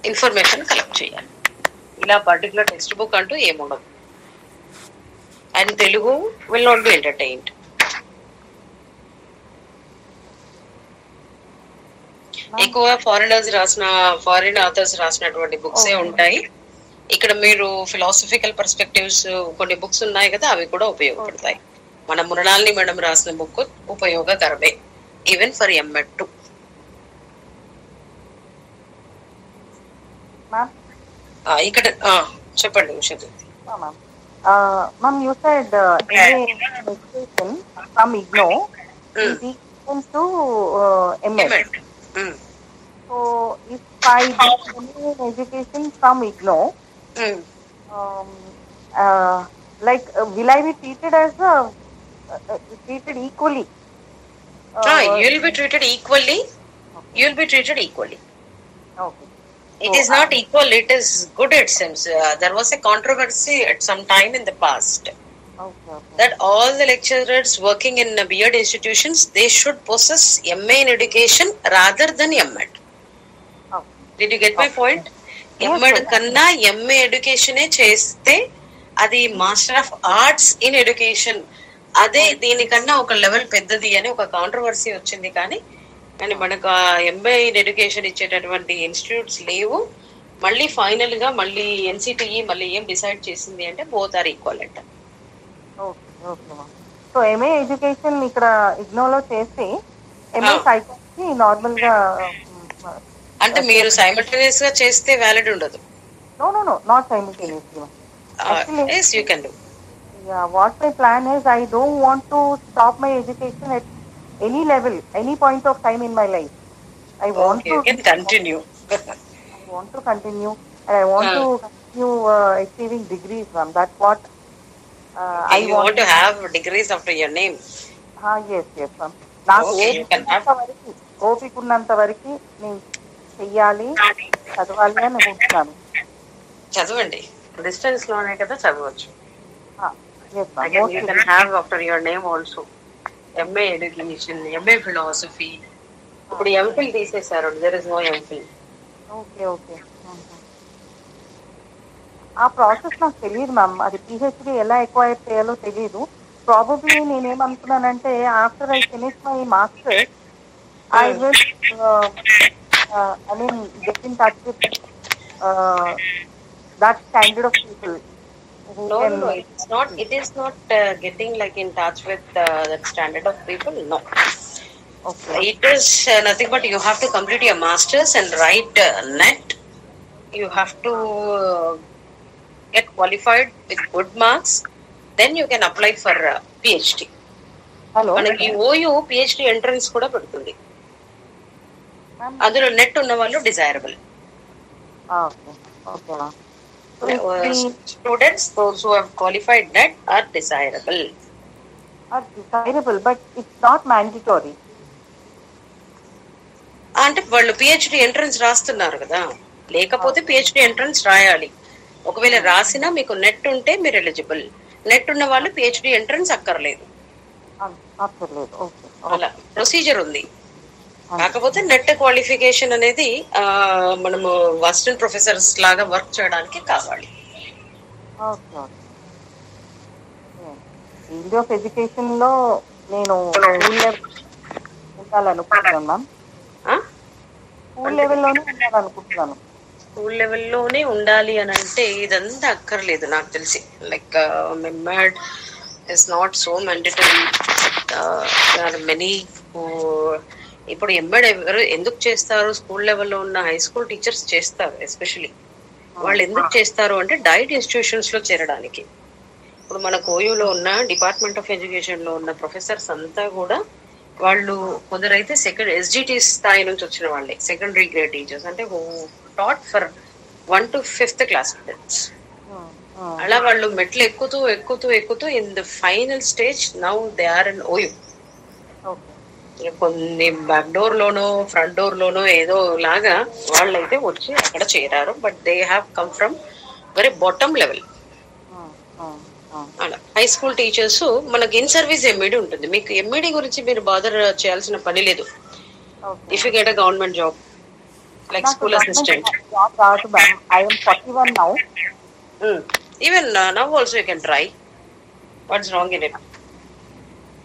S2: information collect చేయాలి. ఇలా particular text book అంటూ ఏముండదు. And Telugu will not B entertained. ఎక్కువ foreign authors రాసినటువంటి బుక్సే ఉంటాయి. ఇక్కడ మీరు ఫిలాసఫికల్ పర్స్పెక్టివ్స్ కొన్ని బుక్స్ ఉన్నాయి కదా, అవి కూడా ఉపయోగపడతాయి. మన మృణాలిని మేడం రాసిన బుక్ ఉపయోగకరమే ఈవెన్ ఫర్ ఎంఎడ్ 2. ఇక్కడ చెప్పండి Usha.
S6: Ma'am, you said education from IGNO is equal to MEd. So if I do education from IGNO, will I be treated as treated equally?
S2: You will be treated equally. You will be treated equally.
S6: Okay.
S2: It is not equal, it is good, it seems. There was a controversy at some time in the past that all the lecturers working in B.Ed institutions, they should possess MA in education rather than MEd. Did you get my point? MEd kanna MA education cheste adi Master of Arts in Education అదే దీనికన్నా ఒక level పెద్దది అని ఒక controversy వచ్చింది. కానీ మనకు MBA in education ఇచ్చేటటువంటి ఇన్స్టిట్యూట్స్ లేవు. మళ్ళీ ఫైనల్ గా మళ్ళీ ఎన్సిటిఈ మళ్ళీ ఏం డిసైడ్ చేసింది అంటే బోత్ ఆర్ ఈక్వల్ అంట.
S6: సో ఎంఏ ఎడ్యుకేషన్ ఇక్కడ ఇగ్నోలో చేసి ఎంఏ సైకాలజీ నార్మల్ గా
S2: అంటే మీరు సైమల్టేనియస్ గా చేస్తే వ్యాలిడ్ ఉండదు.
S6: No not simultaneously.
S2: Yes, you can do.
S6: Yeah, what my plan is, I don't want to stop my education at any level, any point of time in my life. I want to
S2: continue.
S6: I want to continue, and I want to continue achieving degrees, ma'am. That's what
S2: I want to have degrees after your name.
S6: Yes, ma'am. నాకు ఓపిక ఉన్నంత వరకు నేను చెయ్యాలి, చదవాలి అని అనుకుంటున్నాను.
S2: చదవండి, డిస్టెన్స్ లోనే కదా చదవచ్చు.
S6: Yes, ma'am.
S2: You can have after your name also MA education, MA philosophy. ఇప్పుడు ఎంఫిల్ తీసేశారు, there is no MPhil.
S6: Okay. ఆ ప్రాసెస్ నాకు తెలియదు మ్యామ్. అది పిహెచ్డి ఎలా ఎక్వైర్ చేయాలో తెలియదు. ప్రాబబ్లీ నేనేమనుకున్నానంటే after I finish my masters I will get in touch with that standard of people.
S2: No, it is not getting like in touch with that standard of people. No. Okay. It is nothing but you have to complete your masters and write NET. You have to get qualified with good marks. Then you can apply for PhD.
S6: Hello.
S2: మనకి OU PhD entrance కూడా పెడుతుంది. అందులో net ఉన్న వాళ్ళు desirable.
S6: Okay.
S2: Students, those who have qualified NET are desirable.
S6: But it's not mandatory.
S2: అంటే వాళ్ళు PhD entrance రాస్తున్నారు కదా, లేకపోతే PhD ఎంట్రన్స్ రాయాలి. ఒకవేళ రాసినా మీకు నెట్ ఉంటే మీరు ఎలిజిబుల్. నెట్ ఉన్న వాళ్ళు PhD ఎంట్రన్స్ అక్కర్లేదు. అలా ప్రొసీజర్ ఉంది. కాకపోతే నెట్ క్వాలిఫికేషన్ అనేది మనము అసిస్టెంట్ ప్రొఫెసర్స్ లాగా వర్క్ చేయడానికి కావాలి.
S6: ఫీల్డ్ ఆఫ్ ఎడ్యుకేషన్ లో నేను ఉండాలనుకుంటున్నాను మ్యామ్. స్కూల్ లెవెల్లోనే ఉండాలనుకుంటున్నాను.
S2: స్కూల్ లెవెల్లోనే ఉండాలి అని అంటే ఇదంతా అక్కర్లేదు నాకు తెలిసి. Like MEd is not so mandatory. There are many who ఇప్పుడు MEd ఎవరు ఎందుకు చేస్తారు? స్కూల్ లెవెల్లో ఉన్న హై స్కూల్ టీచర్స్ చేస్తారు. ఎస్పెషలీ వాళ్ళు ఎందుకు చేస్తారు అంటే డైట్ ఇన్స్టిట్యూషన్స్ లో చేరడానికి. ఇప్పుడు మన OUలో ఉన్న డిపార్ట్మెంట్ ఆఫ్ ఎడ్యుకేషన్ లో ఉన్న ప్రొఫెసర్స్ అంతా కూడా వాళ్ళు కొందరైతే SGT స్థాయి నుంచి వచ్చిన వాళ్ళే, సెకండరీ గ్రేడ్ టీచర్స్, అంటే taught for 1 to 5th class students. అలా వాళ్ళు మెట్లు ఎక్కుతూ in the final stage now they are in OU. కొన్ని బ్యాక్ డోర్ లోనో ఫ్రంట్ డోర్ లోనో ఏదో లాగా వాళ్ళైతే వచ్చి అక్కడ చేరారు. But they have come from very bottom level. అలా హై స్కూల్ టీచర్స్ మనకి ఇన్ సర్వీస్ ఎంఈడి ఉంటుంది. మీకు ఎంఈడి గురించి మీరు బాదర్ చేయాల్సిన పని లేదు. If you get a government job like school assistant.
S6: I am 41 now.
S2: Even now also you can try. What's wrong in it?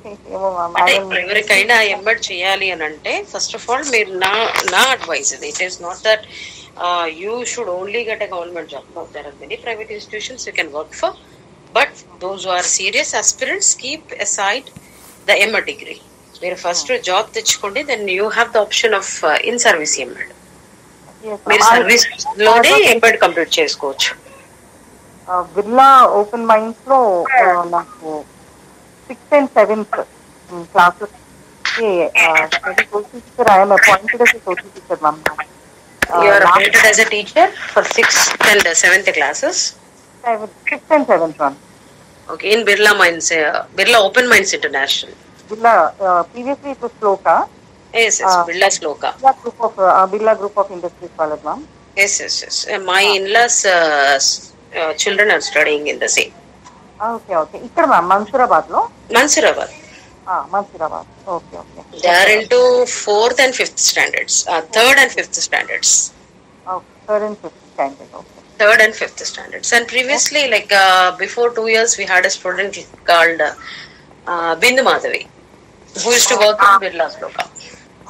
S2: ఎవరికైనా ఎంబెడ్ చేయాలి అని అంటే ఫస్ట్ ఆఫ్ ఆల్ మీరు నా అడ్వైస్ ఇది. It is not that you should only get a government job. No, there are many private institutions you can work for. But those who are serious aspirants keep aside the MEd degree. మీరు first job తెచ్చుకోండి, then you have the option of in service MEd. మీరు service లోనే MEd complete చేసుకోవచ్చు.
S6: Birla open minds లో నాకు 6th and 7th classes social teacher. I am appointed as a social teacher, ma'am.
S2: You are appointed as a teacher for 6th and 7th classes?
S6: 6th and 7th one.
S2: Okay, in Birla Minds, Birla Open Minds International.
S6: Birla, previously it was Sloka.
S2: Yes, Birla Sloka.
S6: Birla Group of Industries College, ma'am.
S2: Yes. My in-laws children are studying in the same.
S6: Okay. Ikkada ma'am, Mansurabad lo?
S2: Mansurabad.
S6: Mansurabad. Okay.
S2: They are into 4th and 5th standards. 3rd and 5th standards.
S6: Okay, 3rd and 5th standard. Okay.
S2: 3rd and 5th standards. And previously, like before 2 years, we had a student called Bindu Madhavi, who used to work in Birla Sloka.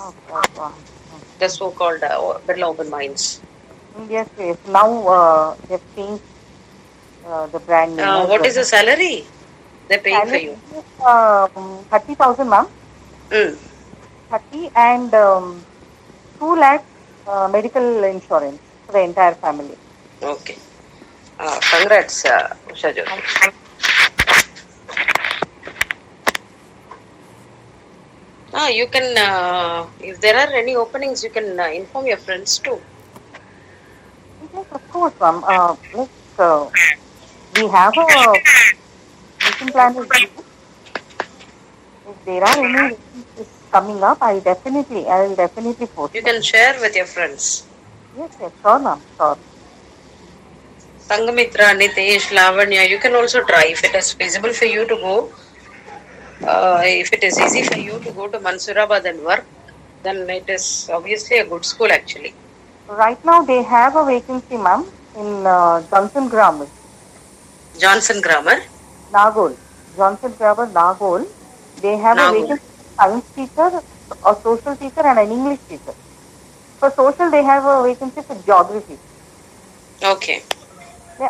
S6: Okay.
S2: The so-called Birla Open Minds.
S6: Yes. Now they've changed the brand name.
S2: What is the salary they're paying for you?
S6: 30,000, ma'am. 30 and 2 lakhs medical insurance for the entire family.
S2: Okay. Congrats, Usha Jyoti. You can, if there are any openings, you can inform your friends too.
S6: Yes, of course, ma'am. We have a mission plan. If there are any vacancies coming up, I will definitely post.
S2: You can share with your friends.
S6: Yes, sure, ma'am. Sure.
S2: Sangamitra, Nitesh, Lavanya, you can also try if it is feasible for you to go. If it is easy for you to go to Mansurabad and work, then it is obviously a good school actually.
S6: Right now they have a vacancy, ma'am, in Johnson Grammar.
S2: Johnson Grammar?
S6: Nagol. Johnson Grammar, Nagol. They have a vacancy science teacher, a social teacher and an English teacher. For social they have a vacancy for geography.
S2: Okay.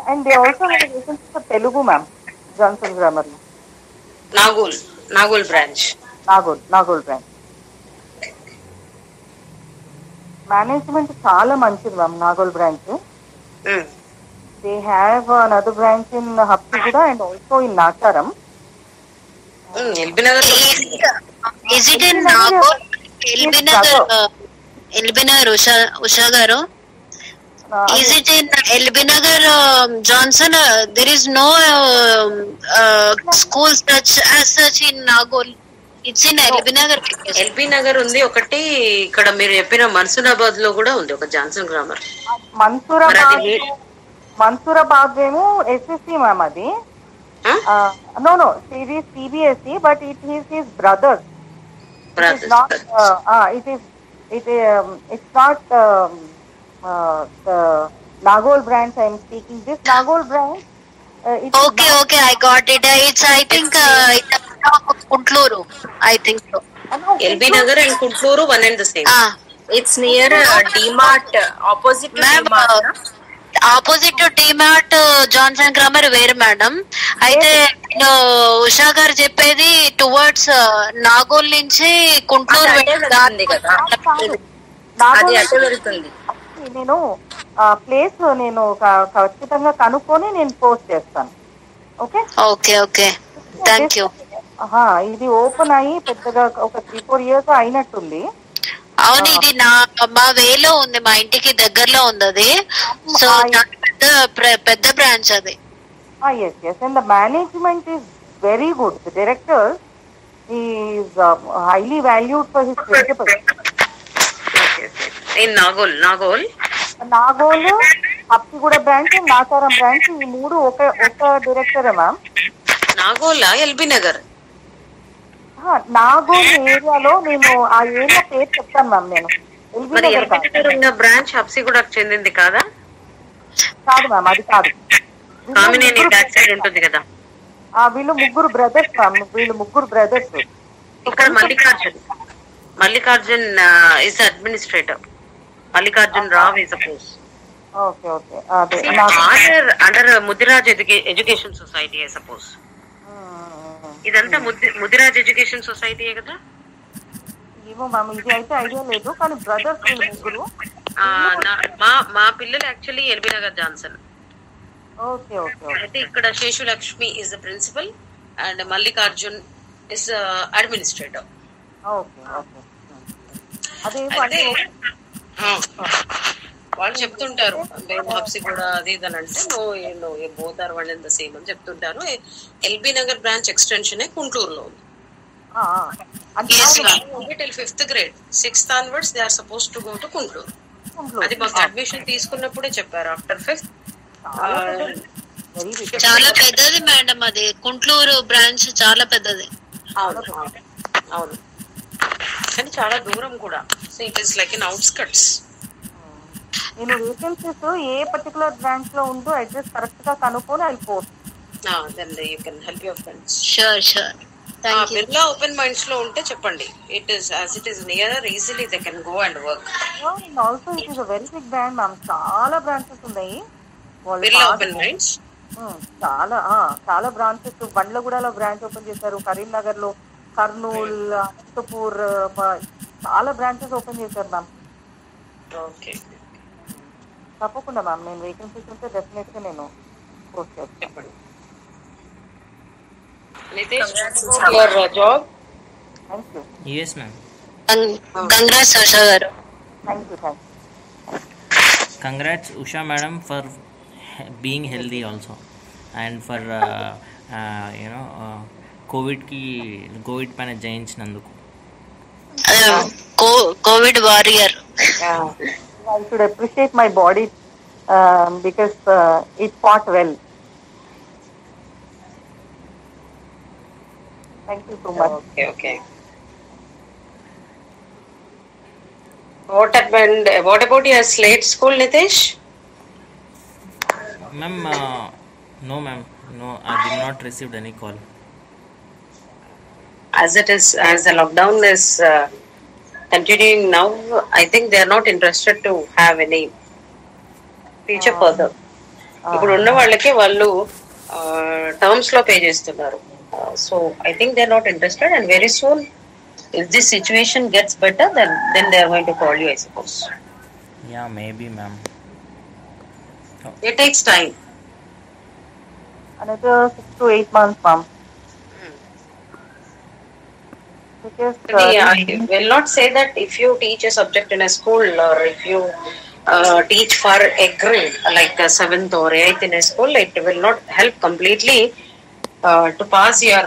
S6: And they also have a vacancy for Telugu, ma'am. Johnson Grammar.
S2: Nagol branch.
S6: Nagol branch. Management చాలా మంచిది ma'am Nagole branch. They have another branch in Habsiguda and also in Nacharam.
S3: Is it in Nagol? LB Nagar, Usha garu? Is it in LB Nagar, Johnson? There is no school as such in Nagol. It's in LB Nagar.
S2: LB Nagar ఉంది ఒకటి, ఇక్కడ మీరు చెప్పిన మన్సూరాబాద్ లో కూడా ఉంది ఒక Johnson grammar.
S6: Mansoorabad ఏమో ఎస్ఎస్సి మ్యామ్ అది. No, CBSE, but it is his brother. It's not the Nagol branch I am speaking. This Nagol branch.
S3: Okay, I got it. It's I think Kuntluru. I think so.
S2: LB Nagar and Kuntluru one and the same.
S1: It's near D-Mart, opposite to D-Mart.
S3: Opposite to DMart Johnson grammar వేరు madam. అయితే నేను ఉషా గారు చెప్పేది towards Nagole నుంచి గుంటూరు
S1: వెళ్తుంది.
S6: నేను place నేను ఖచ్చితంగా కనుక్కొని నేను పోస్ట్ చేస్తాను.
S3: Okay thank you.
S6: ఇది ఓపెన్ అయ్యి పెద్దగా ఒక 3-4 years అయినట్టుంది.
S3: అవును, ఇది మా వేలో ఉంది, మా ఇంటికి దగ్గరలో ఉంది అది. సో పెద్ద బ్రాంచ్ అది.
S6: Yes, and the management is very good. The director is highly valued for his principles.
S2: In Nagol
S6: Habsiguda branch, Nacharam branch, ఈ 3 ఒక డైరెక్టరే మ్యామ్.
S2: నాగోలా, ఎల్బీ నగర్?
S6: నాగోల్ ఏరియాలో నేను ఆ ఏరియా పేరు చెప్తాను మ్యామ్. నేను ఎల్బీ
S2: మరి
S6: నగర్
S2: ఎల్బీ నగర్ ఉన్న బ్రాంచ్ హబ్సిగూడకు చెందింది కాదా?
S6: కాదు మ్యామ్, అది కాదు.
S2: కామినేని బ్యాక్ సైడ్ ఉంటుంది కదా.
S6: వీళ్ళు 3 బ్రదర్స్ మ్యామ్. వీళ్ళు 3 బ్రదర్స్.
S2: ఇక్కడ Mallikarjun is administrator. Mallikarjun Rao is suppose.
S6: Okay okay. అదే
S2: under Mudiraj education society I suppose. ఇదంతా ముదిరాజ్ ఎడ్యుకేషన్ సొసైటీ కదా?
S6: ఏమో మ్యామ్, ఇది అయితే ఐడియా లేదు. కానీ బ్రదర్స్ వీళ్ళు 3.
S2: మా పిల్లలు actually LB Nagar Johnson.
S6: Okay okay.
S2: అయితే ఇక్కడ Seshulakshmi is the principal and Mallikarjun is administrator.
S6: Okay okay. అదే
S2: వాళ్ళు చెప్తుంటారు మేము హబ్సిగూడ అది ఇది అని అంటే no both are one and the same అని చెప్తుంటారు. ఎల్బీ నగర్ బ్రాంచ్ ఎక్స్టెన్షన్ గుంటూరులో ఉంది. Till 5th grade, 6th onwards they are supposed to go to Guntur. అది మాకు అడ్మిషన్ తీసుకున్నప్పుడే చెప్పారు. ఆఫ్టర్ 5th
S3: చాలా పెద్దది మేడం, అది గుంటూరు బ్రాంచ్ చాలా పెద్దది.
S2: అవును, కానీ చాలా దూరం కూడా. So it is like in outskirts.
S6: నేను వేకెన్సీస్ ఏ పర్టికులర్ బ్రాంచ్ లో ఉందో అడ్రస్ కరెక్ట్ గా కనుక్కొని అయిపోతుంది.
S2: Then you can help your friends.
S3: Sure.
S2: Birla open minds లో ఉంటే చెప్పండి. It is as it is near, easily they can go and work.
S6: Also it is a very big brand ma'am. చాలా branches ఉన్నాయి.
S2: Birla open minds
S6: చాలా branches. బండ్లగూడలో branch open చేశారు, కరీంనగర్ లో, కర్నూల్, అనంతపూర్, చాలా బ్రాంచెస్ ఓపెన్ చేశారు మ్యామ్.
S2: ఓకే,
S6: తప్పకుండా మ్యామ్. నేను వేకెన్సీస్ ఉంటే డెఫినెట్ గా నేను పోస్ట్ చేస్తాను.
S2: చెప్పండి. Nitesh, your job.
S6: Thank you.
S4: yes ma'am.
S3: Congrats Usha garu.
S6: Thank you.
S4: Congrats Usha madam for being healthy also, and for COVID పైన జయించినందుకు.
S3: COVID warrior.
S6: I should appreciate my body because it fought well. Thank you so much.
S2: Okay. What about your Slate school, Nitesh?
S4: Ma'am, no ma'am, no, I did not receive any call.
S2: As the lockdown is continuing now, I think they are not interested to have any feature further. ఇప్పుడు ఉన్న వాళ్ళకి వాళ్ళు terms లో pay చేస్తున్నారు. So I think they are not interested, and very soon if this situation gets better, then they are going to call you, I suppose.
S4: Yeah, maybe ma'am.
S2: It takes time.
S6: Another 6 to 8 months, ma'am. Because
S2: I will not say that if you teach a subject in a school, or if you teach for a grade like 7th or 8th in a school, it will not help completely to pass your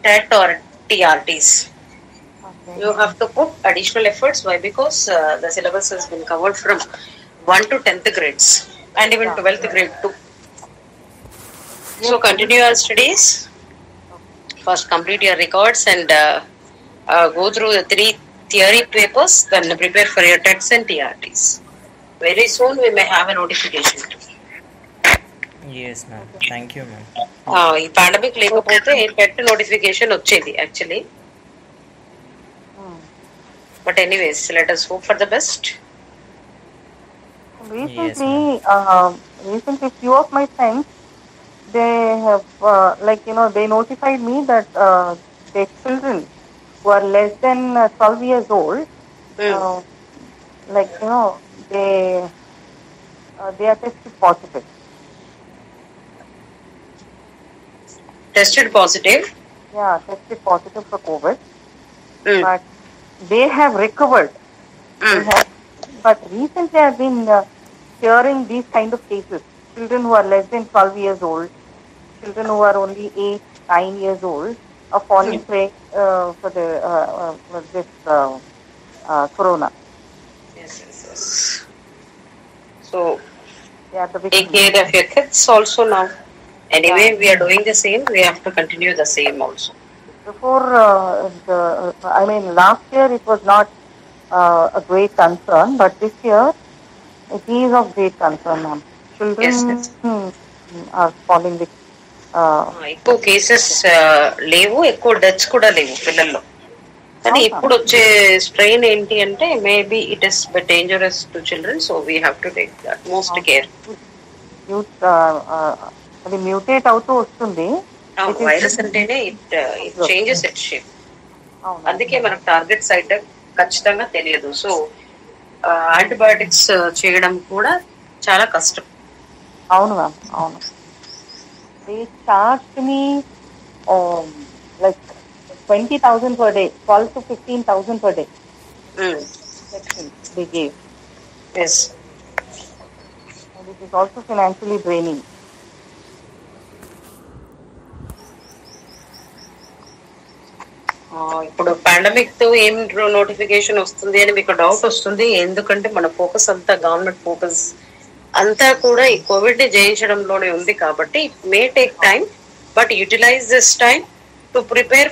S2: TET or TRTs.
S6: okay.
S2: You have to put additional efforts. Why? Because the syllabus has been covered from 1 to 10th grades and even 12th grade too. So continue your studies. First complete your records and go through the 3 theory papers, then prepare for your TETs and TRTs. Very soon we may have a notification.
S4: Yes ma'am, thank you ma'am.
S2: ఈ pandemic లేకపోతే TET notification వచ్చేది actually. But anyways, let us hope for the best.
S6: Recently few of my friends, they have they notified me that their children who are less than 12 years old, they are tested positive.
S2: Tested positive?
S6: Yeah, tested positive for COVID. But they have recovered. But recently I've been hearing these kind of cases. Children who are less than 12 years old, children who are only 8, 9 years old are falling prey for this corona.
S2: Yes. So
S6: Yeah, the
S2: Take
S6: victims.
S2: care of your kids also now. Anyway, we are doing the same. We have to continue the same also.
S6: Before last year it was not a great concern, but this year it is of great concern, ma'am. Children
S2: Yes.
S6: are falling with.
S2: ఎక్కువ cases లేవు, ఎక్కువ deaths కూడా లేవు పిల్లల్లో. కానీ ఇప్పుడు వచ్చే strain ఏంటి అంటే maybe it is dangerous to children, so we have to take that most care.
S6: అది మ్యూటేట్ అవుతూ వస్తుంది.
S2: వైరస్ అంటేనే ఇట్ చేంజెస్ ఇట్ షేప్. అందుకే మనకు టార్గెట్ సైట్ ఖచ్చితంగా తెలియదు. సో యాంటీబయాటిక్స్ చేయడం కూడా చాలా కష్టం.
S6: అవును మ్యామ్, అవును. They charged me like 20,000 per day, 12 to 15,000 per day. They gave.
S2: Yes.
S6: And it is also financially draining.
S2: ఇప్పుడు పాండమిక్ తో ఏం నోటిఫికేషన్ వస్తుంది అని మీకు డౌట్ వస్తుంది. ఎందుకంటే మన ఫోకస్ అంతా గవర్నమెంట్ ఫోకస్ అంతా కూడా ఈ కోవిడ్ ని జయించడంలోనే ఉంది. కాబట్టి it may take time, but utilize this time to prepare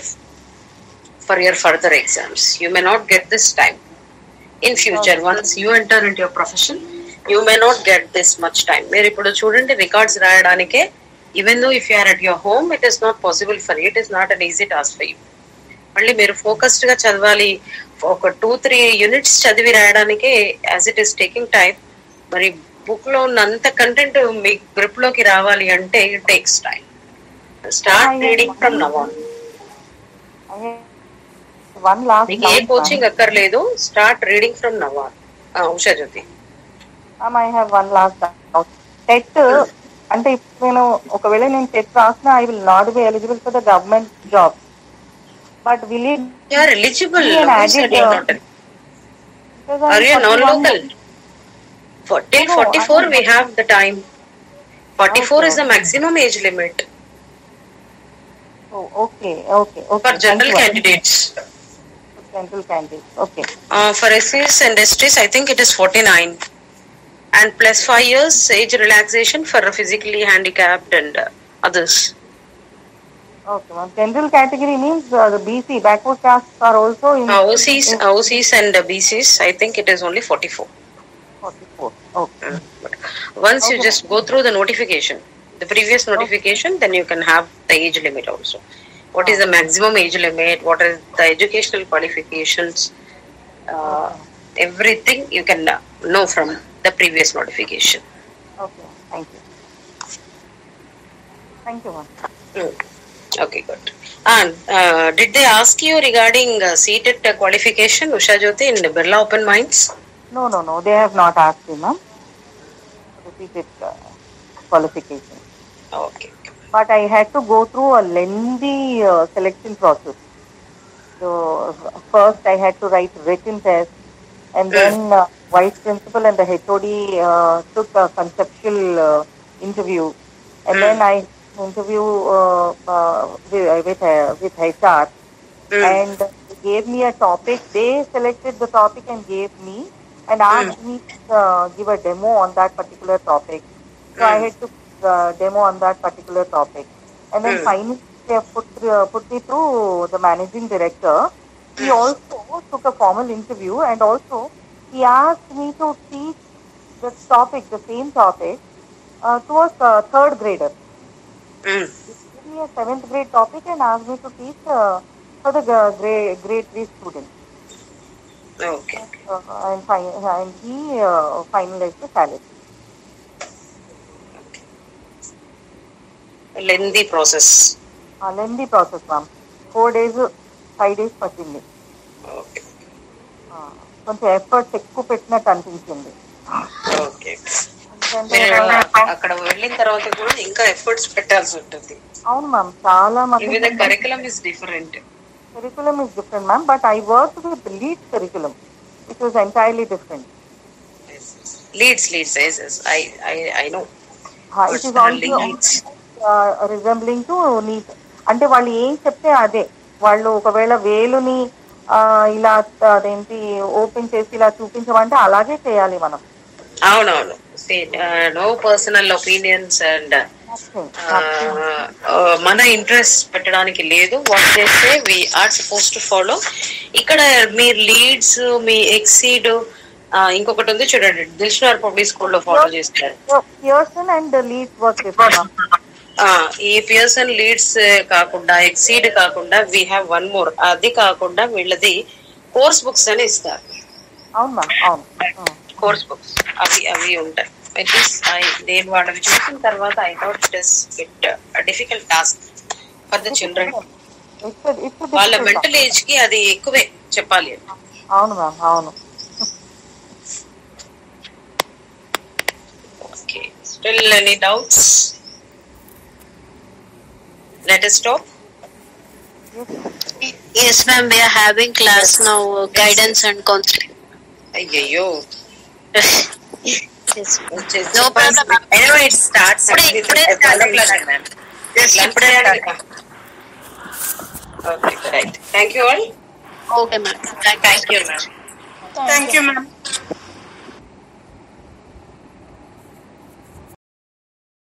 S2: for your further exams. You may not get this time in future. Once you enter in your profession you may not get this much time. మీరు ఇప్పుడు చూడండి, records రాయడానికే even though if you are at your home it is not possible for you. It is not an easy task for you. మళ్ళీ మీరు focused గా చదవాలి. ఒక 2-3 units చదివి రాయడానికే as it is taking time. మరి బుక్ లో ఉన్నంత కంటెంట్ మీ గ్రిప్ లోకి రావాలి అంటే it takes time. Start reading from now on. మీకు ఏ కోచింగ్ అక్కర్లేదు. Start reading from now on. Usha Jyothi,
S6: I have one last doubt. TET అంటే నేను ఒకవేళ నేను TET రాసినా I will not be eligible for the government job. But will it?
S2: You are eligible. Are you non-local? Till 44 we have the time. 44 is the maximum age limit.
S6: Oh, okay.
S2: For general candidates.
S6: Okay.
S2: For SCs and STs, I think it is 49. And plus 5 years age relaxation for physically handicapped and others.
S6: Okay, ma'am. General category means the BC, backward castes are also in...
S2: OCs and BCs, I think it is only 44.
S6: 44, okay.
S2: But once you just go through the notification, the previous notification, then you can have the age limit also. What is the maximum age limit? What is the educational qualifications? Everything you can know from the previous notification.
S6: Okay, thank you. Thank you, ma'am.
S2: Okay, good. And did they ask you regarding seated qualification, Usha Jyoti, in Birla Open Minds?
S6: No. They have not asked me, ma'am. Seated qualification.
S2: Okay.
S6: But I had to go through a lengthy selection process. So first I had to write written test, and then vice principal and the HOD took a conceptual interview, and then I interview with HR, and they gave me a topic. They selected the topic and gave me and asked me to give a demo on that particular topic. So I had to demo on that particular topic, and then finally they have put me through the managing director. He also took a formal interview, and also he asked me to teach the topic, the same topic, to a third grader. He gave me a 7th grade topic and asked me to teach for the grade 3 students.
S2: Okay.
S6: And he finalized the salary.
S2: Lengthy process.
S6: Lengthy process, ma'am. 4 days, 5 days పట్టింది.
S2: Okay.
S6: కొంచెం efforts ఎక్కువ పెట్టినట్టు అనిపించింది.
S2: Okay. అక్కడ వెళ్ళిన తర్వాత కూడా ఇంకా ఎఫర్ట్స్ పెట్టాల్సి ఉంటుంది.
S6: అవును మ్యామ్, చాలా మంది.
S2: The curriculum is different.
S6: Curriculum is different, ma'am, but I worked with the LEADS curriculum, which was entirely different.
S2: Leads, yes. I know.
S6: It is also resembling to NEET. అంటే వాళ్ళు ఏం చెప్తే అదే. వాళ్ళు ఒకవేళ వేలుని ఇలా అదేంటి ఓపెన్ చేసి ఇలా చూపించమంటే అలాగే చేయాలి మనం.
S2: అవునవును. నో పర్సనల్ ఒపీనియన్స్ అండ్ మన ఇంట్రెస్ట్ పెట్టడానికి లేదు. వాట్ చేస్తే we are suppose to follow. ఇక్కడ మీరు లీడ్స్, మీ ఎక్సీడ్, ఇంకొకటి ఉంది చూడండి, దిల్షునార్ పబ్లిక్ స్కూల్లో ఫాలో చేస్తారు.
S6: Pearson and leads work.
S2: ఈ పియర్సన్ లీడ్స్ కాకుండా, ఎక్సీడ్ కాకుండా వీ హ్యావ్ వన్ మోర్. అది కాకుండా వీళ్ళది కోర్స్ బుక్స్ అని ఇస్తారు. కోర్స్ బుక్స్ అవి ఉంటాయి. నేను వాళ్ళని చూసిన తర్వాత I thought it is it difficult task for the children. వాళ్ళ మెంటల్ ఏజ్ కి అది ఎక్కువే చెప్పాలి.
S6: అవును మ్యామ్, అవును.
S2: Okay, still any doubts? Let us stop.
S3: Yes ma'am, we are having class now, guidance and counseling.
S2: Ayyo.
S3: Yes.
S2: No problem. Anyway, it starts with ma'am. Yes, okay, right. Thank you all.
S3: Okay ma'am.
S2: Thank you ma'am.
S5: Thank you ma'am.